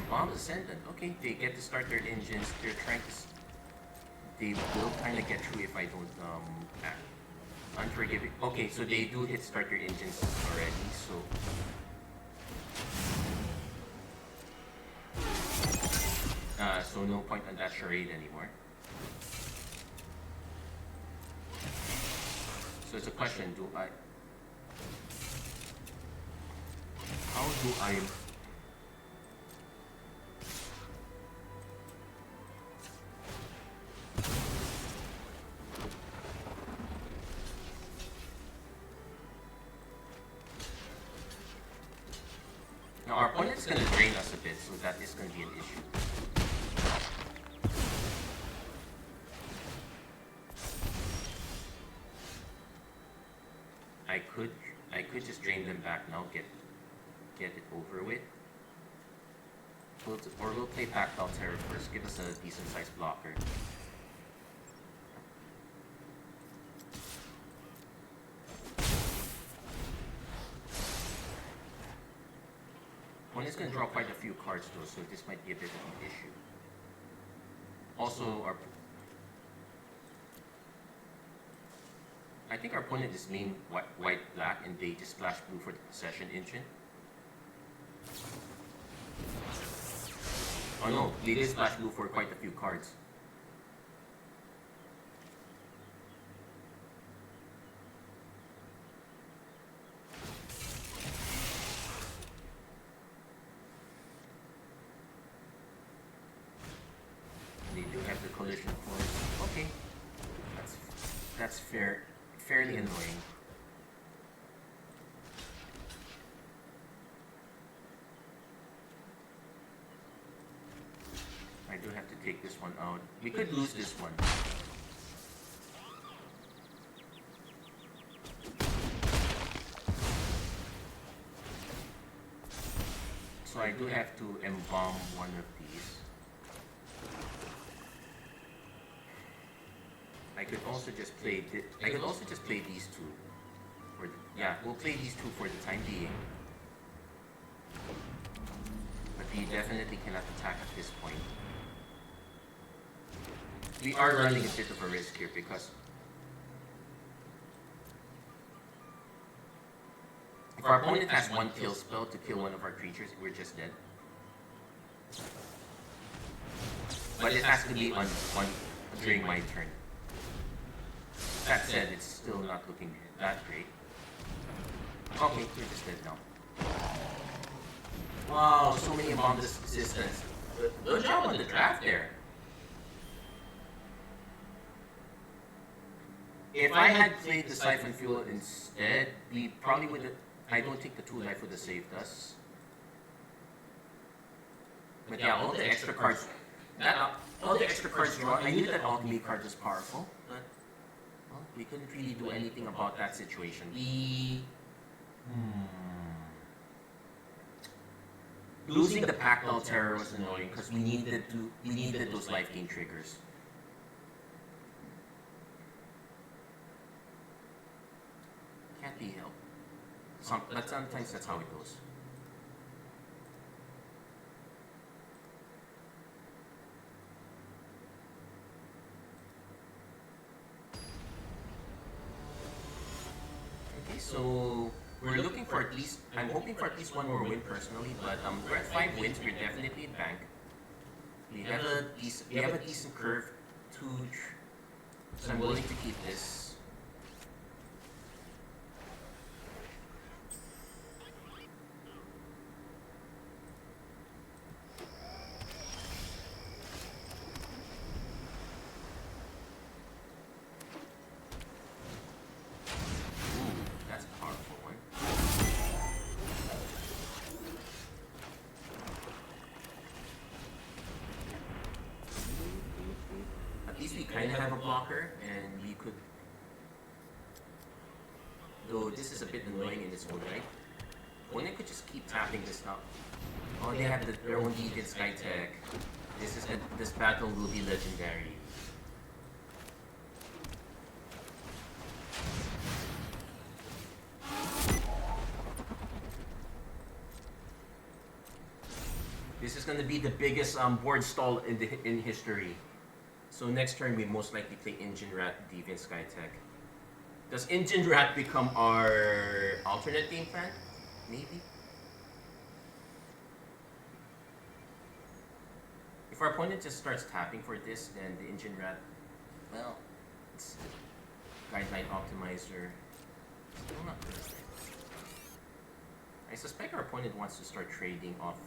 Bomb Ascendant. Okay, they get to start their engines. They're trying to... They will kind of get through if I don't act. Unforgiving. Okay, so they do hit start their engines already, so... So no point on that charade anymore. So it's a question, how do I... Now our opponent's going to drain us a bit, so that is going to be an issue. I could just drain them back now, get it over with. Or we'll play Pactdoll Terror first, give us a decent sized blocker. One is going to draw quite a few cards though, so this might be a bit of an issue. Also, I think our opponent is main white-black and they just splash blue for the Possession Engine. Oh no, they did splash blue for quite a few cards. collision force. Okay. That's fairly annoying. I do have to take this one out. We could lose this one. So I do have to embalm one of these. I could also just play these two. Yeah, we'll play these two for the time being. But we definitely cannot attack at this point. We are running a bit of a risk here because if our opponent has one kill spell to kill one of our creatures, we're just dead. But it has to be on during my turn. That said, it's still not looking that great. Okay, we're just dead now. Wow, so many bomb resistance. Good job on the draft there. If I had played the Siphon Fuel instead, we probably would have... I don't think the 2 life would have saved us. But yeah, all the extra cards... all the extra cards drawn... I knew that Alchemy card was powerful, but... Well, we couldn't really do anything about that situation. Losing the Pactdoll Terror was annoying because we needed those life gain triggers. Can't be helped. But sometimes that's how it goes. Okay, so we're looking for at least, I'm hoping for at least one more win personally, but we're at 5 wins, we're definitely in bank. We have a decent curve to, so I'm willing to keep this. Kind of have a blocker, and we could. Though this is a bit annoying in its own right. Opponent could just keep tapping this up. Oh, they have their own Deviant Skytech. This battle will be legendary. This is going to be the biggest board stall in history. So next turn we most likely play Engine Rat, Deviant Skytech. Does Engine Rat become our alternate game plan? Maybe. If our opponent just starts tapping for this, then the Engine Rat, well, it's Guideline Optimizer. Still not good. I suspect our opponent wants to start trading off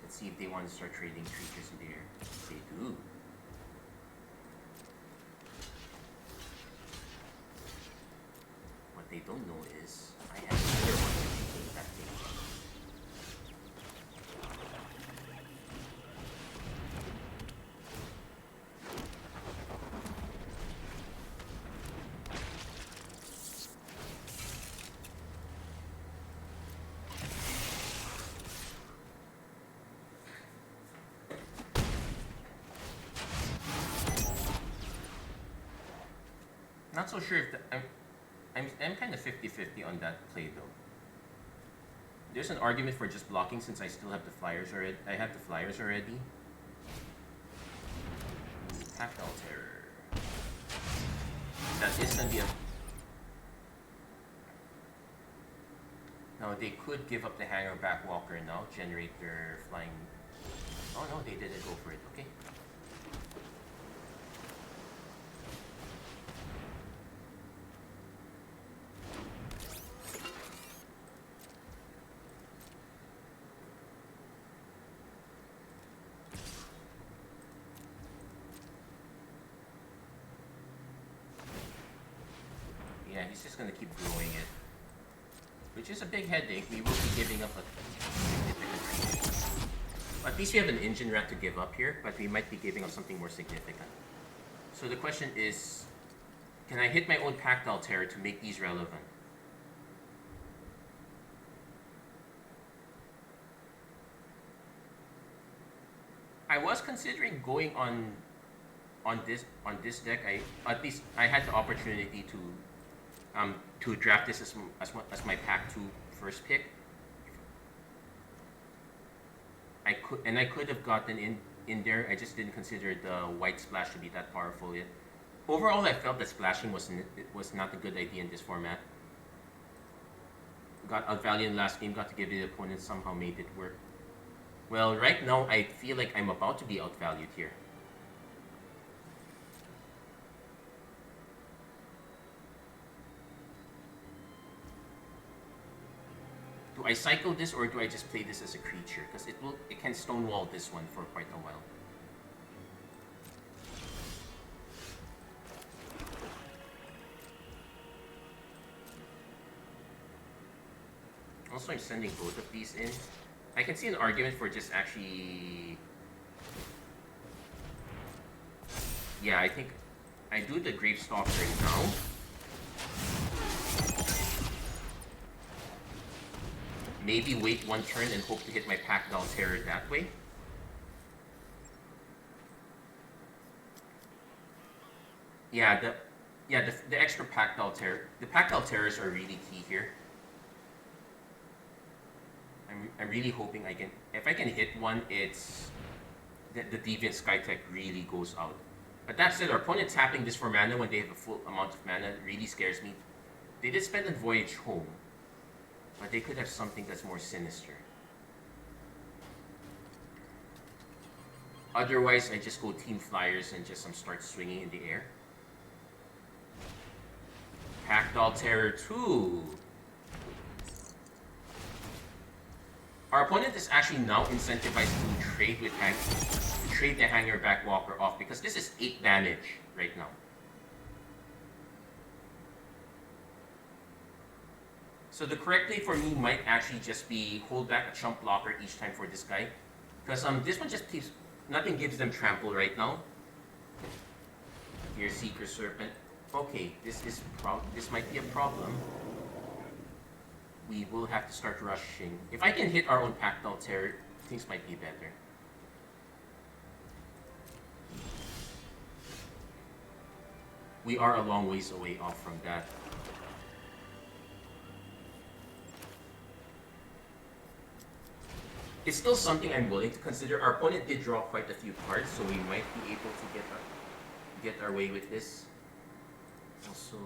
see if they want to start trading creatures in the air. They do. What they don't know is I have another one to take that thing. Not so sure if I'm kind of 50-50 on that play though. There's an argument for just blocking since I still have the flyers already. I have the flyers already. Pactdoll Terror. That is gonna be a. Now they could give up the Hanger Backwalker now, generate their flying. Oh no, they didn't go for it. Okay. he's just gonna keep growing it. Which is a big headache. We will be giving up a significant. At least we have an engine rat to give up here, but we might be giving up something more significant. So the question is, can I hit my own Pactdoll Terror to make these relevant? I was considering going on this deck. At least I had the opportunity to draft this as my Pack 2 first pick. I could have gotten in there. I just didn't consider the white splash to be that powerful yet. Overall, I felt that splashing was not a good idea in this format. Got outvaliant last game, got to give the opponent, somehow made it work. Well, right now I feel like I'm about to be outvalued here. Do I cycle this or do I just play this as a creature? Because it can stonewall this one for quite a while. Also, I'm sending both of these in. I can see an argument for just actually... Yeah, I think I do the Gravestalker now. Maybe wait one turn and hope to hit my Pactdoll Terror that way. Yeah, the extra Pactdoll Terror. The Pactdoll Terrors are really key here. I'm really hoping I can. If I can hit one, it's the Deviant Skytech really goes out. But that said, our opponent tapping this for mana when they have a full amount of mana really scares me. They did spend a Voyage Home, but they could have something that's more sinister. Otherwise, I just go Team Flyers and just start swinging in the air. Pactdoll Terror 2. Our opponent is actually now incentivized to trade with the Hanger Back Walker off because this is 8 damage right now. So the correct play for me might actually just be hold back a chump blocker each time for this guy. Because this one just keeps, nothing gives them trample right now. Here, Seeker Serpent. Okay, this might be a problem. We will have to start rushing. If I can hit our own Pactdoll Terror, things might be better. We are a long ways away off from that. It's still something I'm willing to consider. Our opponent did draw quite a few cards, so we might be able to get our way with this. Also,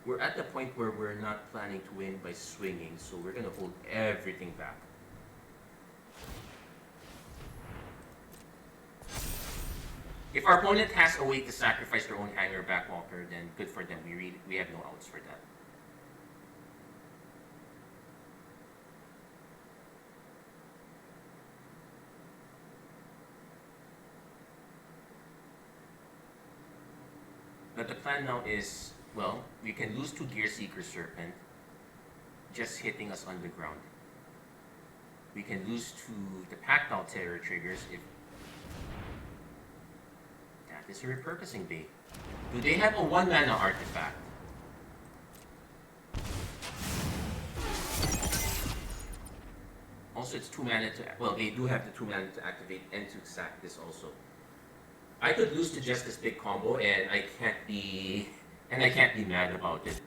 we're at the point where we're not planning to win by swinging, so we're gonna hold everything back. If our opponent has a way to sacrifice their own Hanger Back Walker, then good for them. We have no outs for that. But the plan now is, well, we can lose to Gear Seeker Serpent, just hitting us on the ground. We can lose to the Pactdoll Terror triggers if... That is a Repurposing Bay. Do they have a 1-mana artifact? Also, it's 2 mana to... Well, they do have the 2 mana to activate and to sack this also. I could lose to just this big combo, and I can't be mad about it.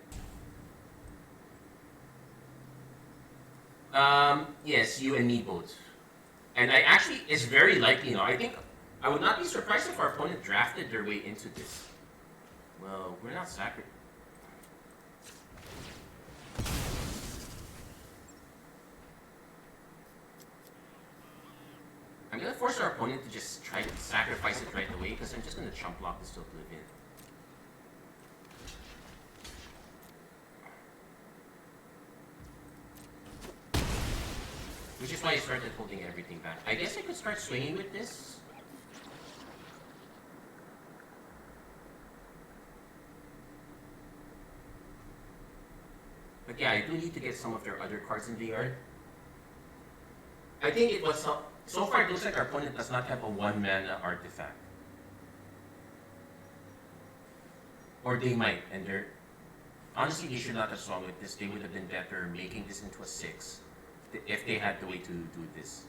Yes, you and me both. And I actually, it's very likely, I think, I would not be surprised if our opponent drafted their way into this. Well, we're not sacrificing. I'm gonna force our opponent to just try to sacrifice it right away because I'm just gonna chump block this to Oblivion. Which is why I started holding everything back. I guess I could start swinging with this. yeah, I do need to get some of their other cards in the yard. I think it was so far. It looks like our opponent does not have a 1-mana artifact, or they might, and they're honestly they should not have swung with this. They would have been better making this into a 6 if they had the way to do this.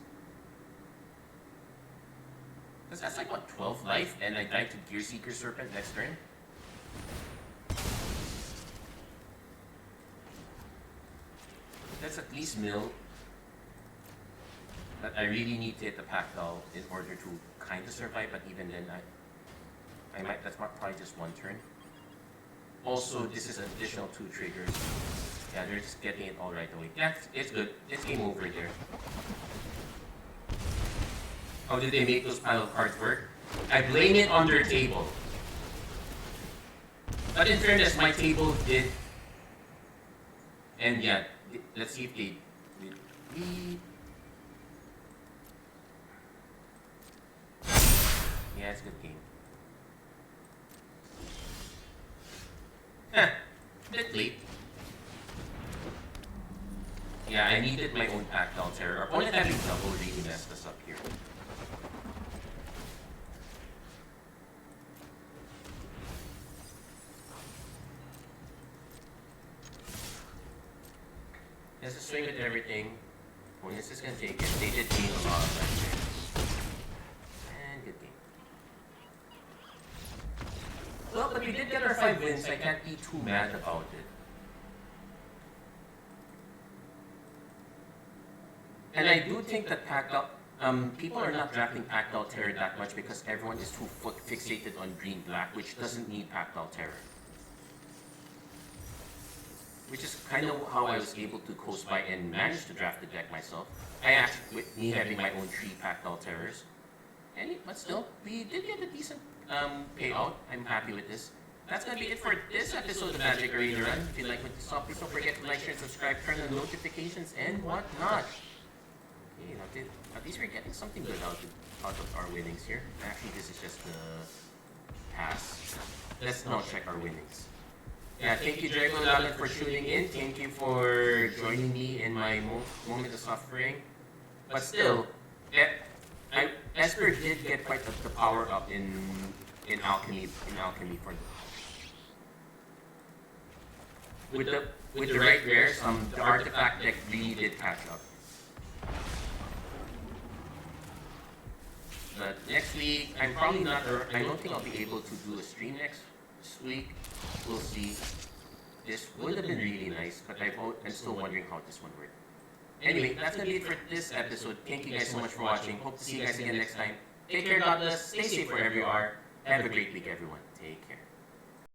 Because that's like what 12 life, and I died to Gearseeker Serpent next turn. That's at least mill. But I really need to hit the Pactdoll in order to kind of survive, but even then I might, that's probably just 1 turn. Also, this is an additional 2 triggers. Yeah, they're just getting it all right away. Yeah, it's good. It's game over there. How did they make those pile of cards work? I blame it on their table. But in fairness, my table did. And yeah, let's see if they did. Yeah, it's a good game. Bit late. Yeah, I needed my own Pactdoll Terror. Our opponent having double really messed us up here. Has a swing at everything. Opponent's just gonna take it. They did gain a lot right there. And good game. Well, but we did get our 5 wins. I can't be too mad about it. And I do think that Pactdoll, people are not drafting Pactdoll Terror that much because everyone is too fixated on green-black, which doesn't need Pactdoll Terror. Which is kind of how I was able to coast by and manage to draft the deck myself. I actually, with me having my own 3 Pactdoll Terrors. But still, we did get a decent payout. I'm happy with this. That's gonna be it for this episode of Magic Arena Run. If you like what you saw, please don't forget to like, share, and subscribe, turn on notifications, and whatnot. Okay, at least we're getting something good out of our winnings here. Actually, this is just the pass. Let's now check our winnings. Yeah, thank you, Drago Lalat, for tuning in. Thank you for joining me in my moment of suffering. But still, Esper did get quite the power up in alchemy for with the right rares. The artifact deck really did catch up. But next week, I'm probably not. I don't think I'll be able to do a stream next week. We'll see. This would have been really nice, but I'm still wondering how this one worked. Anyway, that's gonna be it for this episode. Thank you guys so much for watching. Hope to see you guys again next time. Take care, God bless. Stay safe wherever you are. Have a great week, everyone. Take care.